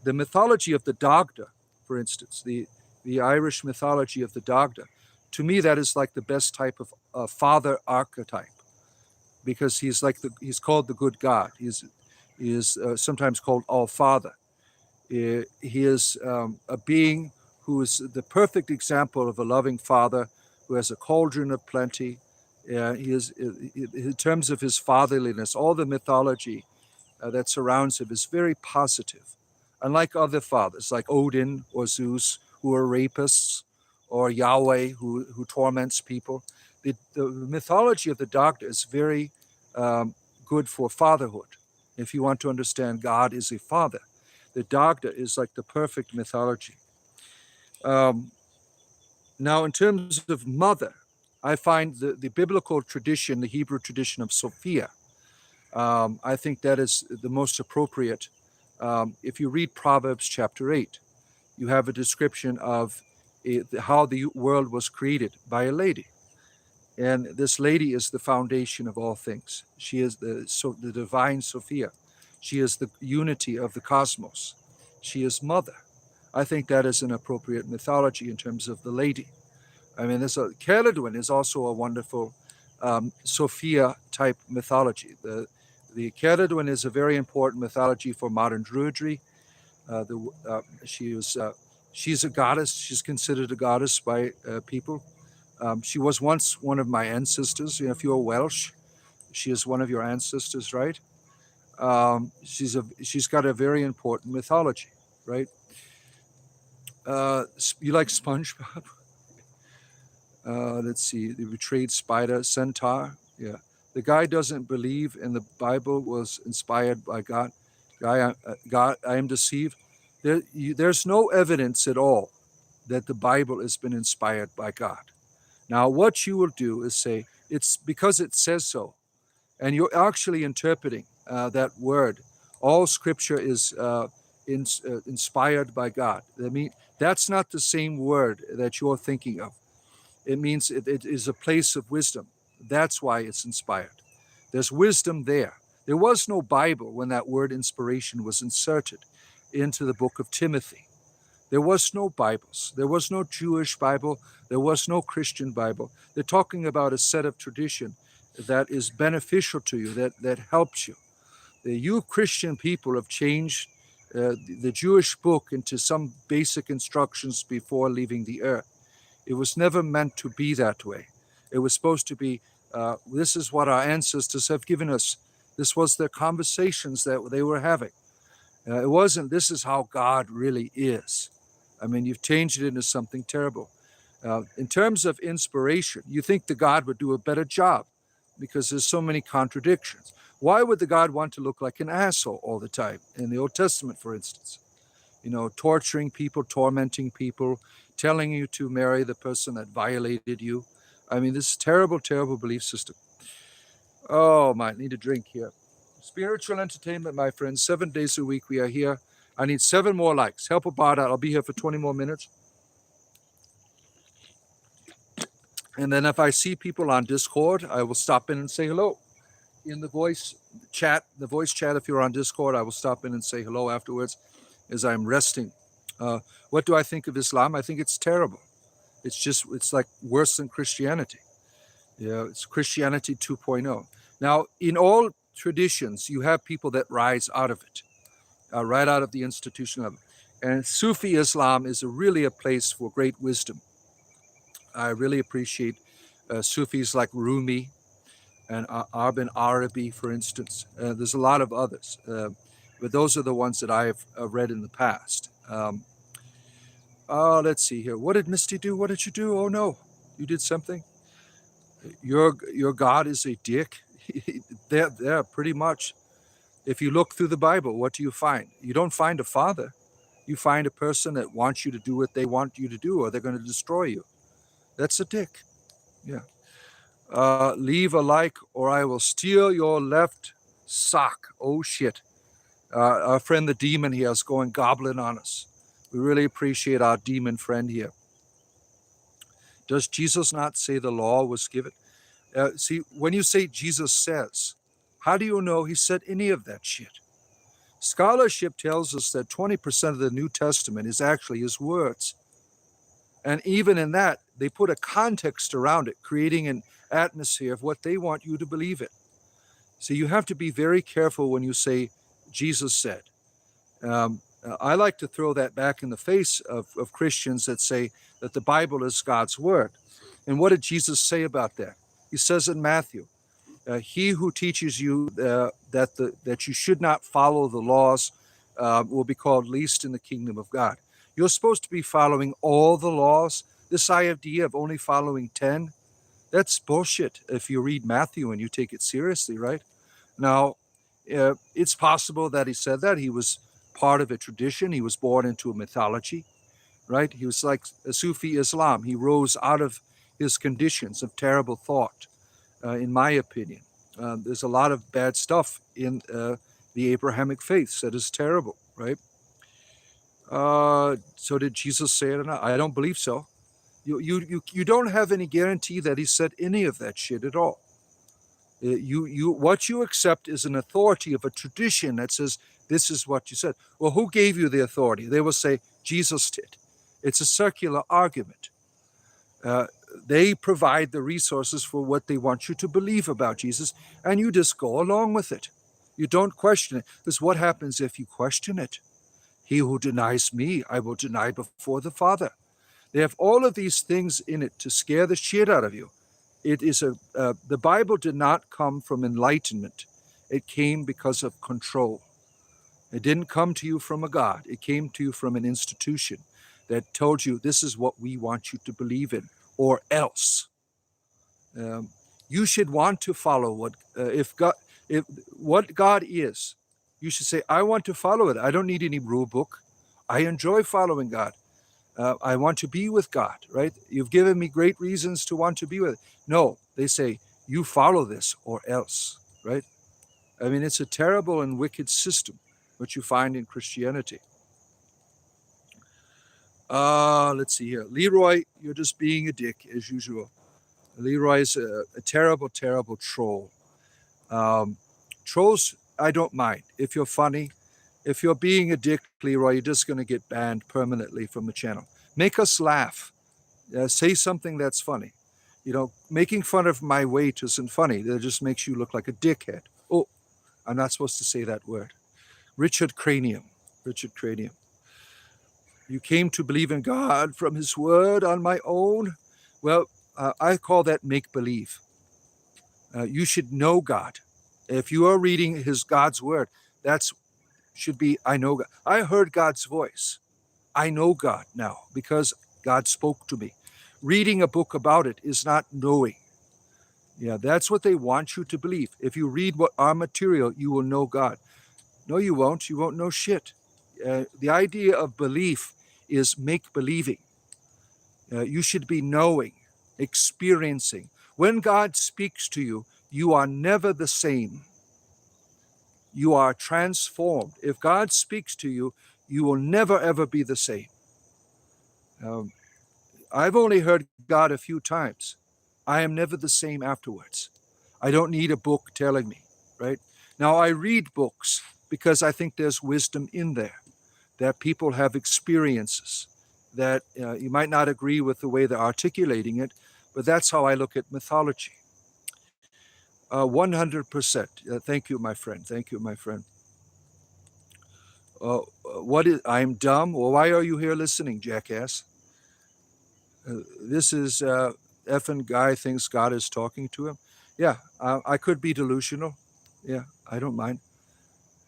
the mythology of the Dagda, for instance, the Irish mythology of the Dagda, to me that is like the best type of father archetype, because he's called the good God. He is sometimes called All Father. He is a being who is the perfect example of a loving father who has a cauldron of plenty. He is, in terms of his fatherliness, all the mythology that surrounds him is very positive. Unlike other fathers, like Odin or Zeus, who are rapists, or Yahweh, who torments people, the mythology of the Dagda is very good for fatherhood. If you want to understand God is a father, the Dagda is like the perfect mythology. Now, in terms of mother, I find the biblical tradition, the Hebrew tradition of Sophia, I think that is the most appropriate. If you read Proverbs chapter 8, you have a description of how the world was created by a lady. And this lady is the foundation of all things. She is the divine Sophia. She is the unity of the cosmos. She is mother. I think that is an appropriate mythology in terms of the lady. I mean, Caledwin is also a wonderful Sophia type mythology. The Caledwin is a very important mythology for modern druidry. She's a goddess. She's considered a goddess by people. She was once one of my ancestors. You know, if you're Welsh, she is one of your ancestors, right? She's got a very important mythology, right? You like SpongeBob? Let's see, the betrayed spider, centaur. Yeah, the guy doesn't believe in the Bible was inspired by God. God, I am deceived. There's no evidence at all that the Bible has been inspired by God. Now, what you will do is say it's because it says so, and you're actually interpreting that word. All Scripture is inspired by God. I mean, that's not the same word that you're thinking of. It means it is a place of wisdom. That's why it's inspired. There's wisdom there. There was no Bible when that word inspiration was inserted into the book of Timothy. There was no Bibles. There was no Jewish Bible. There was no Christian Bible. They're talking about a set of tradition that is beneficial to you, that helps you. You Christian people have changed the Jewish book into some basic instructions before leaving the earth. It was never meant to be that way. It was supposed to be, this is what our ancestors have given us. This was the conversations that they were having. It wasn't, this is how God really is. I mean, you've changed it into something terrible. In terms of inspiration, you think the God would do a better job because there's so many contradictions. Why would the God want to look like an asshole all the time? In the Old Testament, for instance, you know, torturing people, tormenting people, telling you to marry the person that violated you. I mean, this terrible, terrible belief system. Oh, I need a drink here. Spiritual entertainment, my friends. 7 days a week we are here. I need 7 more likes. Help a bar out. I'll be here for 20 more minutes. And then if I see people on Discord, I will stop in and say hello. In the voice chat, if you're on Discord, I will stop in and say hello afterwards as I'm resting. What do I think of Islam? I think it's terrible. It's like worse than Christianity. Yeah, it's Christianity 2.0. Now, in all traditions, you have people that rise out of it, right out of the institution of it. And Sufi Islam is really a place for great wisdom. I really appreciate Sufis like Rumi and Ibn Arabi, for instance. There's a lot of others, but those are the ones that I've read in the past. Let's see here. What did Misty do? What did you do? Oh no, you did something. Your God is a dick. They're pretty much. If you look through the Bible, what do you find? You don't find a father. You find a person that wants you to do what they want you to do, or they're going to destroy you. That's a dick. Yeah. Leave a like or I will steal your left sock. Oh, shit. Our friend the demon here is going goblin on us. We really appreciate our demon friend here. Does Jesus not say the law was given? See, when you say Jesus says, how do you know he said any of that shit? Scholarship tells us that 20% of the New Testament is actually his words. And even in that, they put a context around it, creating an atmosphere of what they want you to believe in. So you have to be very careful when you say Jesus said. I like to throw that back in the face of Christians that say that the Bible is God's word. And what did Jesus say about that? He says in Matthew, he who teaches you that you should not follow the laws will be called least in the kingdom of God. You're supposed to be following all the laws. This idea of only following 10, that's bullshit if you read Matthew and you take it seriously, right? Now, it's possible that he said that. He was part of a tradition. He was born into a mythology, right? He was like a Sufi Islam. He rose out of his conditions of terrible thought, in my opinion. There's a lot of bad stuff in the Abrahamic faiths that is terrible, right? So did Jesus say it or not? I don't believe so. You don't have any guarantee that he said any of that shit at all. What you accept is an authority of a tradition that says this is what you said. Well, who gave you the authority? They will say Jesus did. It's a circular argument. They provide the resources for what they want you to believe about Jesus, and you just go along with it. You don't question it, because what happens if you question it? He who denies me, I will deny before the Father. They have all of these things in it to scare the shit out of you. The Bible did not come from enlightenment. It came because of control. It didn't come to you from a God. It came to you from an institution that told you this is what we want you to believe in, or else. You should want to follow what God is. You should say, I want to follow it. I don't need any rule book. I enjoy following God. I want to be with God, right? You've given me great reasons to want to be with it. No, they say, you follow this or else, right? I mean, it's a terrible and wicked system, which you find in Christianity. Let's see here. Leroy, you're just being a dick, as usual. Leroy's a terrible, terrible troll. Trolls, I don't mind. If you're funny, if you're being a dick, Leroy, you're just going to get banned permanently from the channel. Make us laugh. Say something that's funny. Making fun of my weight isn't funny. That just makes you look like a dickhead. Oh, I'm not supposed to say that word. Richard Cranium. You came to believe in God from his word on my own? Well, I call that make-believe. You should know God. If you are reading God's word, should be, I know God. I heard God's voice. I know God now because God spoke to me. Reading a book about it is not knowing. Yeah, that's what they want you to believe. If you read our material, you will know God. No, you won't. You won't know shit. The idea of belief is make-believing. You should be knowing, experiencing. When God speaks to you, you are never the same. You are transformed. If God speaks to you, you will never, ever be the same. I've only heard God a few times. I am never the same afterwards. I don't need a book telling me, right? Now, I read books because I think there's wisdom in there, that people have experiences, that you might not agree with the way they're articulating it, but that's how I look at mythology. 100%. Thank you, my friend. Thank you, my friend. I'm dumb? Well, why are you here listening, jackass? This is effing guy thinks God is talking to him. Yeah, I could be delusional. Yeah, I don't mind.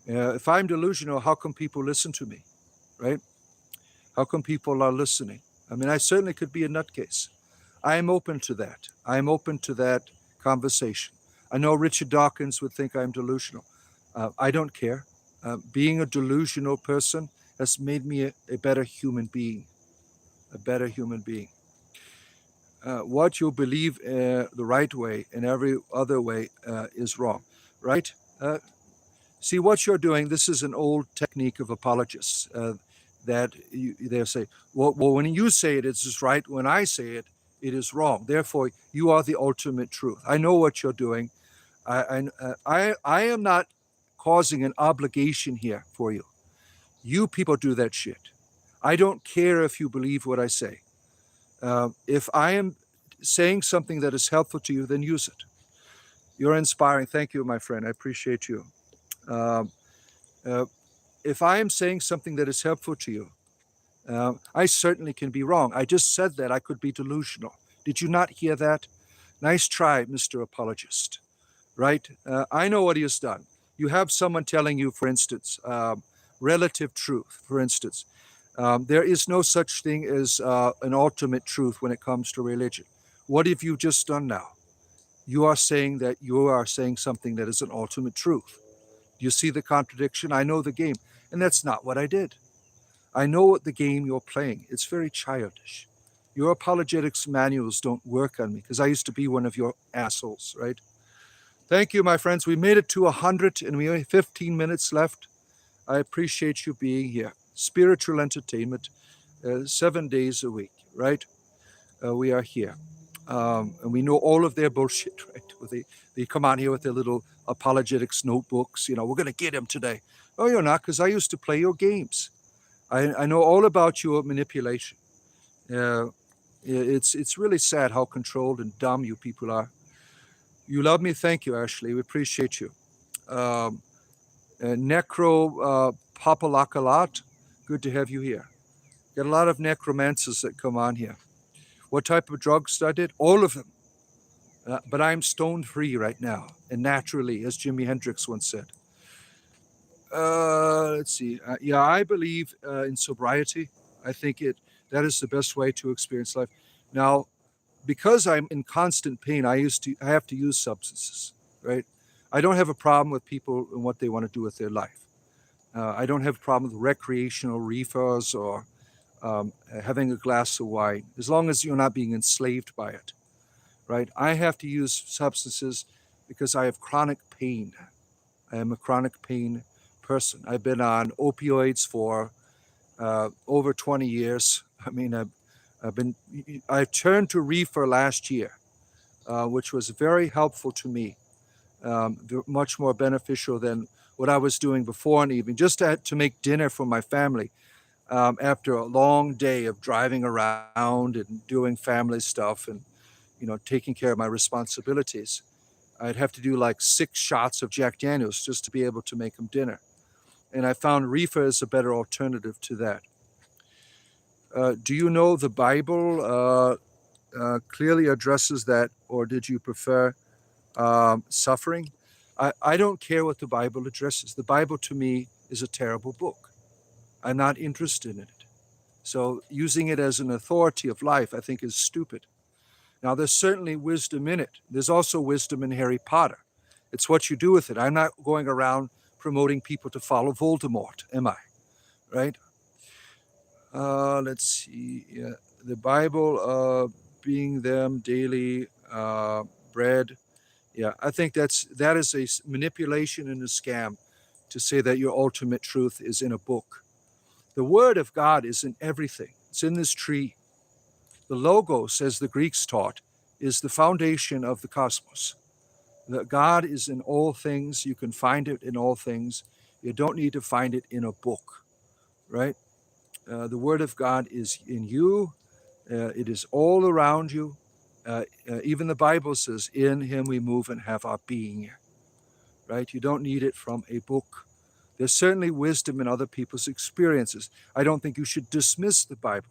If I'm delusional, how come people listen to me, right? How come people are listening? I mean, I certainly could be a nutcase. I am open to that. I am open to that conversation. I know Richard Dawkins would think I'm delusional. I don't care. Being a delusional person has made me a better human being. A better human being. what you believe the right way and every other way is wrong, right? See what you're doing. This is an old technique of apologists that they'll say, well, when you say it, it's just right. When I say it, it is wrong. Therefore, you are the ultimate truth. I know what you're doing. I am not causing an obligation here for you. You people do that shit. I don't care if you believe what I say. If I am saying something that is helpful to you, then use it. You're inspiring. Thank you, my friend. I appreciate you. Um, uh, if I am saying something that is helpful to you, I certainly can be wrong. I just said that I could be delusional. Did you not hear that? Nice try, Mr. Apologist. Right? I know what he has done. You have someone telling you, for instance, relative truth, for instance. There is no such thing as an ultimate truth when it comes to religion. What have you just done now? You are saying that you are saying something that is an ultimate truth. You see the contradiction? I know the game. And that's not what I did. I know what the game you're playing. It's very childish. Your apologetics manuals don't work on me because I used to be one of your assholes, right? Thank you, my friends. We made it to 100 and we only have 15 minutes left. I appreciate you being here. Spiritual entertainment, 7 days a week, right? We are here. And we know all of their bullshit, right? They come on here with their little apologetics notebooks. We're going to get him today. Oh, you're not, because I used to play your games. I know all about your manipulation. It's really sad how controlled and dumb you people are. You love me. Thank you, Ashley. We appreciate you. Um, Necro Papalakalat, good to have you here. Got a lot of necromancers that come on here. What type of drugs I did? All of them. But I'm stone free right now, and naturally, as Jimi Hendrix once said. Let's see. Yeah, I believe in sobriety. I think that is the best way to experience life. Now, because I'm in constant pain, I have to use substances, right? I don't have a problem with people and what they want to do with their life. I don't have a problem with recreational reefers or having a glass of wine, as long as you're not being enslaved by it, right? I have to use substances because I have chronic pain. I am a chronic pain person. I've been on opioids for over 20 years. I mean, I turned to reefer last year, which was very helpful to me, much more beneficial than what I was doing before, and even just to make dinner for my family after a long day of driving around and doing family stuff and taking care of my responsibilities. I'd have to do like 6 shots of Jack Daniels just to be able to make them dinner. And I found reefer is a better alternative to that. Do you know the Bible clearly addresses that, or did you prefer suffering? I don't care what the Bible addresses. The Bible to me is a terrible book. I'm not interested in it. So using it as an authority of life, I think, is stupid. Now, there's certainly wisdom in it. There's also wisdom in Harry Potter. It's what you do with it. I'm not going around promoting people to follow Voldemort, am I? Right? Let's see. Yeah. The Bible being them daily bread. Yeah, I think that is a manipulation and a scam to say that your ultimate truth is in a book. The Word of God is in everything. It's in this tree. The Logos, as the Greeks taught, is the foundation of the cosmos. That God is in all things. You can find it in all things. You don't need to find it in a book, right? The Word of God is in you. It is all around you. Even the Bible says, in Him we move and have our being, right? You don't need it from a book. There's certainly wisdom in other people's experiences. I don't think you should dismiss the Bible.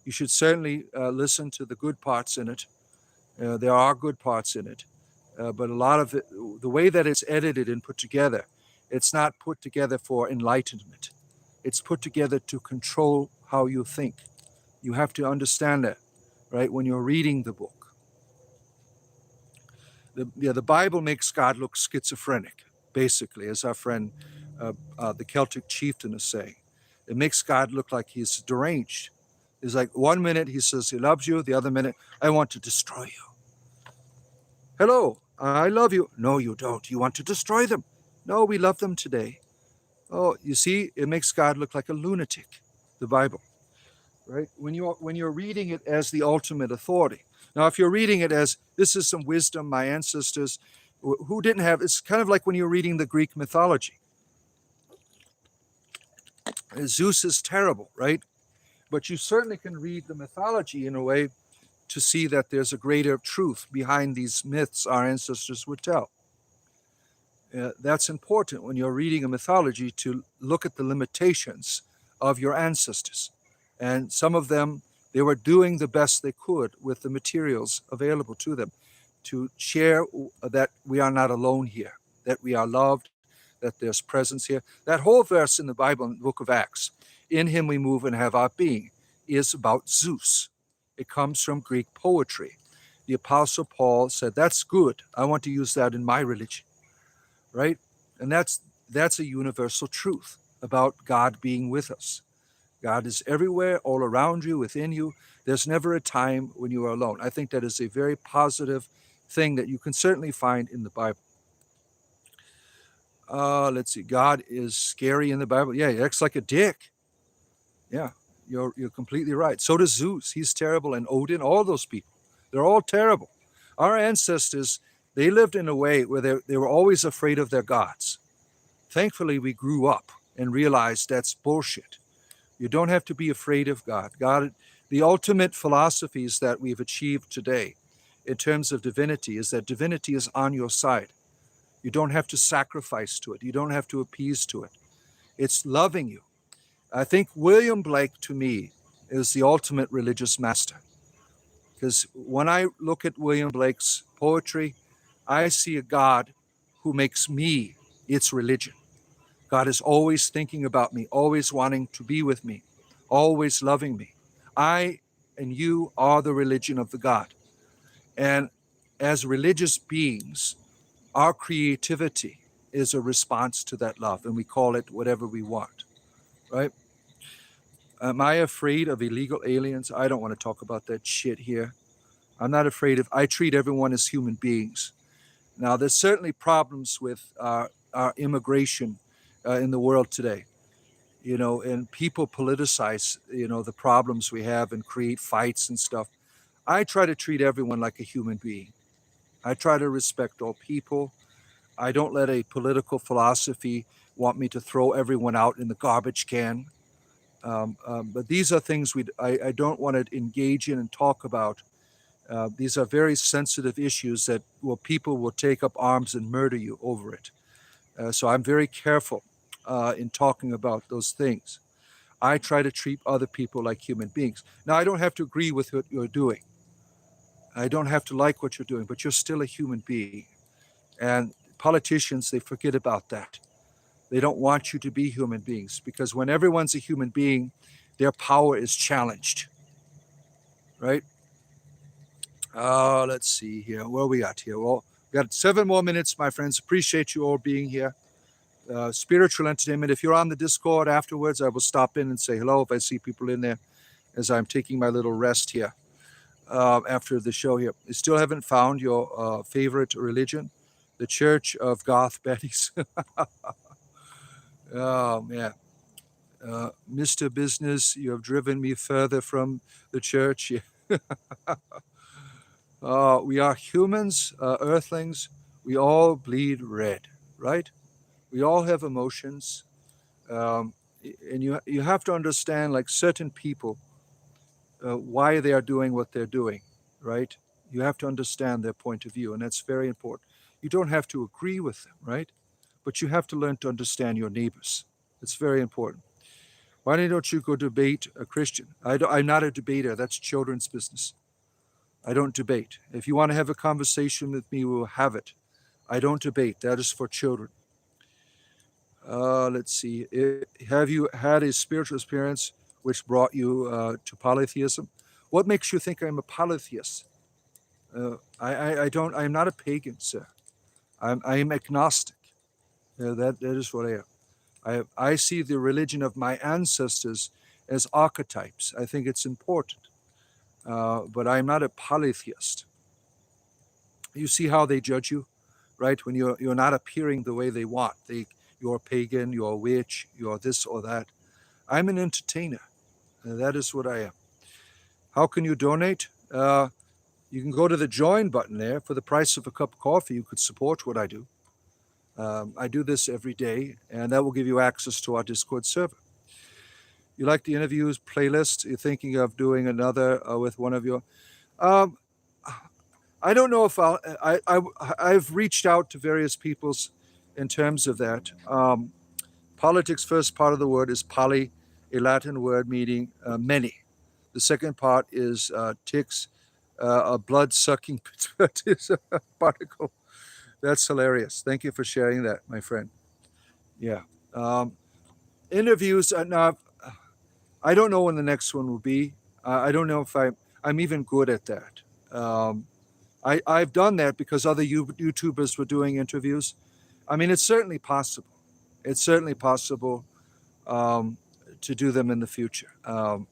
You should certainly listen to the good parts in it. There are good parts in it. But a lot of it, the way that it's edited and put together, it's not put together for enlightenment. It's put together to control how you think. You have to understand that, right, when you're reading the book. The Bible makes God look schizophrenic, basically, as our friend, the Celtic chieftain, is saying. It makes God look like he's deranged. It's like 1 minute he says he loves you, the other minute, I want to destroy you. Hello, I love you. No, you don't. You want to destroy them. No, we love them today. Oh, you see, it makes God look like a lunatic, the Bible, right? When you're reading it as the ultimate authority. Now, if you're reading it as this is some wisdom my ancestors who didn't have, it's kind of like when you're reading the Greek mythology. Zeus is terrible, right? But you certainly can read the mythology in a way to see that there's a greater truth behind these myths our ancestors would tell. That's important when you're reading a mythology to look at the limitations of your ancestors. And some of them, they were doing the best they could with the materials available to them to share that we are not alone here, that we are loved, that there's presence here. That whole verse in the Bible, in the book of Acts, in him we move and have our being, is about Zeus. It comes from Greek poetry. The Apostle Paul said, that's good. I want to use that in my religion, right? And that's a universal truth about God being with us. God is everywhere, all around you, within you. There's never a time when you are alone. I think that is a very positive thing that you can certainly find in the Bible. Let's see. God is scary in the Bible. Yeah, he acts like a dick. Yeah, you're completely right. So does Zeus. He's terrible, and Odin. All those people, they're all terrible. Our ancestors, they lived in a way where they were always afraid of their gods. Thankfully, we grew up and realized that's bullshit. You don't have to be afraid of God. God, the ultimate philosophies that we've achieved today in terms of divinity is that divinity is on your side. You don't have to sacrifice to it. You don't have to appease to it. It's loving you. I think William Blake, to me, is the ultimate religious master. Because when I look at William Blake's poetry, I see a God who makes me its religion. God is always thinking about me, always wanting to be with me, always loving me. I and you are the religion of the God. And as religious beings, our creativity is a response to that love, and we call it whatever we want, right? Am I afraid of illegal aliens? I don't want to talk about that shit here. I'm not afraid of, I treat everyone as human beings. Now, there's certainly problems with our immigration in the world today, and people politicize, the problems we have and create fights and stuff. I try to treat everyone like a human being. I try to respect all people. I don't let a political philosophy want me to throw everyone out in the garbage can. But these are things I don't want to engage in and talk about. These are very sensitive issues that people will take up arms and murder you over it. So I'm very careful in talking about those things. I try to treat other people like human beings. Now, I don't have to agree with what you're doing. I don't have to like what you're doing, but you're still a human being. And politicians, they forget about that. They don't want you to be human beings, because when everyone's a human being, their power is challenged, right? Let's see here. Where we at here? Well, we got 7 more minutes, my friends. Appreciate you all being here. Spiritual entertainment. If you're on the Discord afterwards, I will stop in and say hello if I see people in there as I'm taking my little rest here after the show here. You still haven't found your favorite religion? The Church of Goth Betties. Oh, man. Mr. Business, you have driven me further from the church. We are humans, earthlings. We all bleed red, right? We all have emotions. Um, and you have to understand, like certain people, why they are doing what they're doing, right? You have to understand their point of view, and that's very important. You don't have to agree with them, right? But you have to learn to understand your neighbors. It's very important. Why don't you go debate a Christian? I'm not a debater. That's children's business. I don't debate. If you want to have a conversation with me, we will have it. I don't debate. That is for children. Let's see. Have you had a spiritual experience which brought you to polytheism? What makes you think I'm a polytheist? I don't. I'm not a pagan, sir. I am agnostic. That is what I am. I see the religion of my ancestors as archetypes. I think it's important. But I'm not a polytheist. You see how they judge you, right? When you're not appearing the way they want. You're pagan, you're a witch, you're this or that. I'm an entertainer. That is what I am. How can you donate? You can go to the join button there. For the price of a cup of coffee, you could support what I do. I do this every day, and that will give you access to our Discord server. You like the interviews playlist? You're thinking of doing another with one of your... Um, I don't know if I've reached out to various peoples in terms of that. Politics, first part of the word is poly, a Latin word meaning many. The second part is ticks, a blood-sucking particle. That's hilarious. Thank you for sharing that, my friend. Yeah. Interviews, now, I don't know when the next one will be. I don't know if I'm even good at that. I've done that because other YouTubers were doing interviews. I mean, it's certainly possible. It's certainly possible to do them in the future. But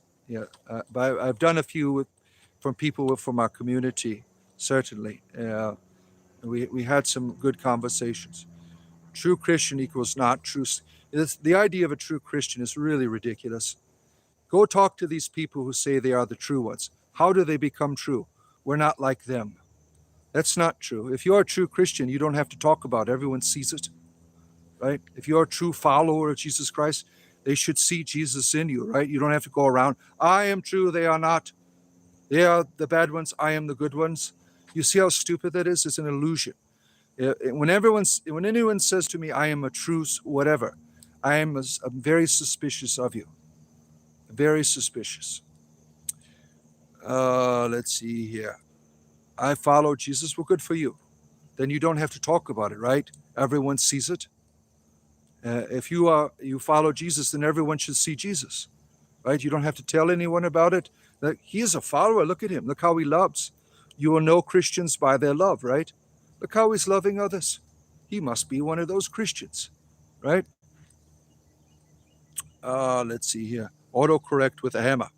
I've done a few from people from our community, certainly. We had some good conversations. True Christian equals not true. The idea of a true Christian is really ridiculous. Go talk to these people who say they are the true ones. How do they become true? We're not like them. That's not true. If you're a true Christian, you don't have to talk about it. Everyone sees it, right? If you're a true follower of Jesus Christ, they should see Jesus in you, right? You don't have to go around, I am true, they are not. They are the bad ones, I am the good ones. You see how stupid that is? It's an illusion. When anyone says to me, I am a true whatever, I'm very suspicious of you. Very suspicious. Let's see here. I follow Jesus. Well, good for you. Then you don't have to talk about it, right? Everyone sees it. If you follow Jesus, then everyone should see Jesus, right? You don't have to tell anyone about it. Like, he is a follower. Look at him. Look how he loves. You will know Christians by their love, right? Look how he's loving others. He must be one of those Christians, right? Let's see here. Autocorrect with a hammer.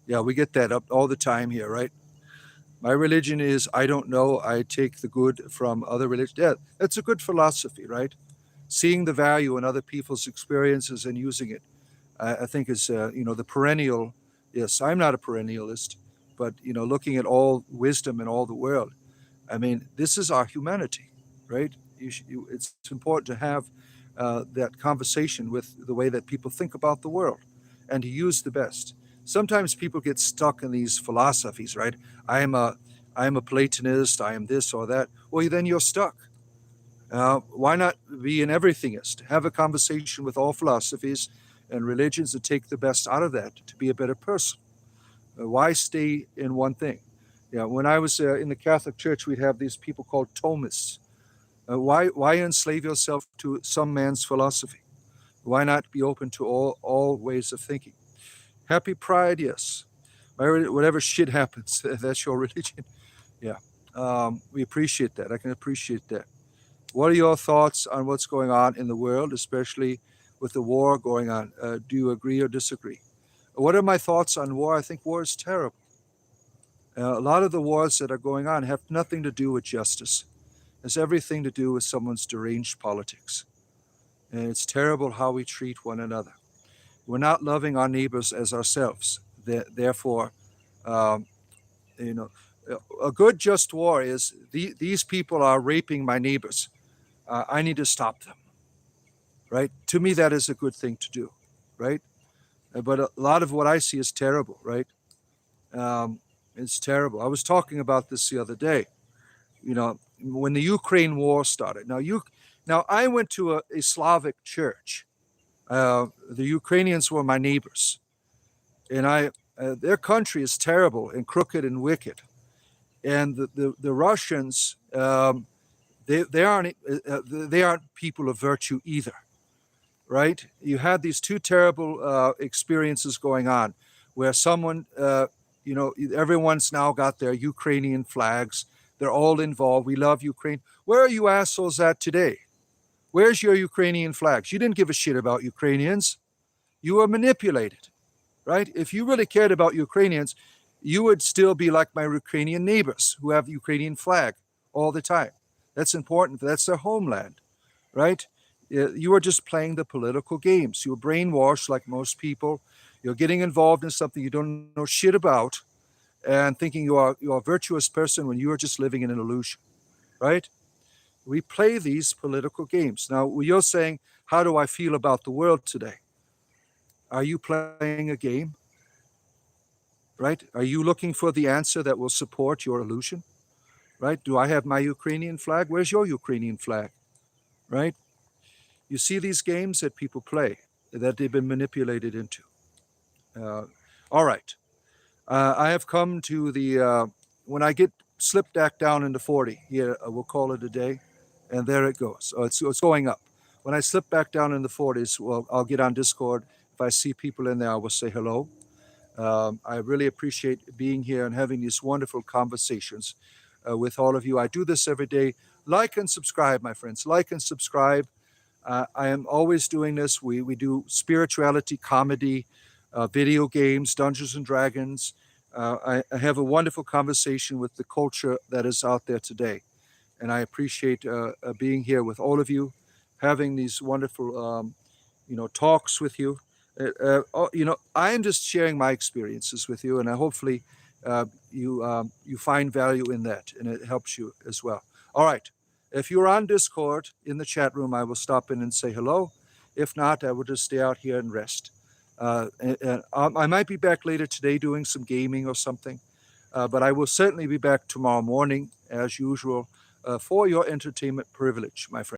Yeah, we get that up all the time here, right? My religion is, I don't know, I take the good from other religions. Yeah, that's a good philosophy, right? Seeing the value in other people's experiences and using it, I think is, the perennial. Yes, I'm not a perennialist, but, looking at all wisdom in all the world, I mean, this is our humanity, right? It's important to have that conversation with the way that people think about the world and to use the best. Sometimes people get stuck in these philosophies, right? I am a Platonist, I am this or that. Well, then you're stuck. Why not be an everythingist? Have a conversation with all philosophies and religions and take the best out of that to be a better person. Why stay in one thing? When I was in the Catholic Church, we'd have these people called Thomists. Why enslave yourself to some man's philosophy? Why not be open to all ways of thinking? Happy Pride, yes. Whatever shit happens, that's your religion. Yeah, we appreciate that. I can appreciate that. What are your thoughts on what's going on in the world, especially with the war going on? Do you agree or disagree? What are my thoughts on war? I think war is terrible. A lot of the wars that are going on have nothing to do with justice. It has everything to do with someone's deranged politics. And it's terrible how we treat one another. We're not loving our neighbors as ourselves. Therefore, a good just war is these people are raping my neighbors. I need to stop them, right? To me, that is a good thing to do, right? But a lot of what I see is terrible, right? It's terrible. I was talking about this the other day. When the Ukraine war started. Now I went to a Slavic church. The Ukrainians were my neighbors, and their country is terrible and crooked and wicked. And the Russians, they aren't people of virtue either, right? You had these two terrible experiences going on, where someone, everyone's now got their Ukrainian flags. They're all involved. We love Ukraine. Where are you assholes at today? Where's your Ukrainian flags? You didn't give a shit about Ukrainians. You were manipulated, right? If you really cared about Ukrainians, you would still be like my Ukrainian neighbors who have Ukrainian flag all the time. That's important. That's their homeland, right? You are just playing the political games. You're brainwashed like most people. You're getting involved in something you don't know shit about and thinking you're a virtuous person when you are just living in an illusion, right? We play these political games. Now, you're saying, how do I feel about the world today? Are you playing a game? Right? Are you looking for the answer that will support your illusion? Right? Do I have my Ukrainian flag? Where's your Ukrainian flag? Right? You see these games that people play that they've been manipulated into. Uh, all right. I have come to when I get slipped back down into 40, here, we'll call it a day, and there it goes. Oh, it's going up. When I slip back down in the 40s, well, I'll get on Discord. If I see people in there, I will say hello. I really appreciate being here and having these wonderful conversations with all of you. I do this every day. Like and subscribe, my friends. Like and subscribe. I am always doing this. We do spirituality, comedy, video games, Dungeons and Dragons. I have a wonderful conversation with the culture that is out there today. And I appreciate being here with all of you, having these wonderful talks with you. I am just sharing my experiences with you, and hopefully you find value in that, and it helps you as well. All right. If you're on Discord in the chat room, I will stop in and say hello. If not, I will just stay out here and rest. I might be back later today doing some gaming or something, but I will certainly be back tomorrow morning, as usual, for your entertainment privilege, my friend.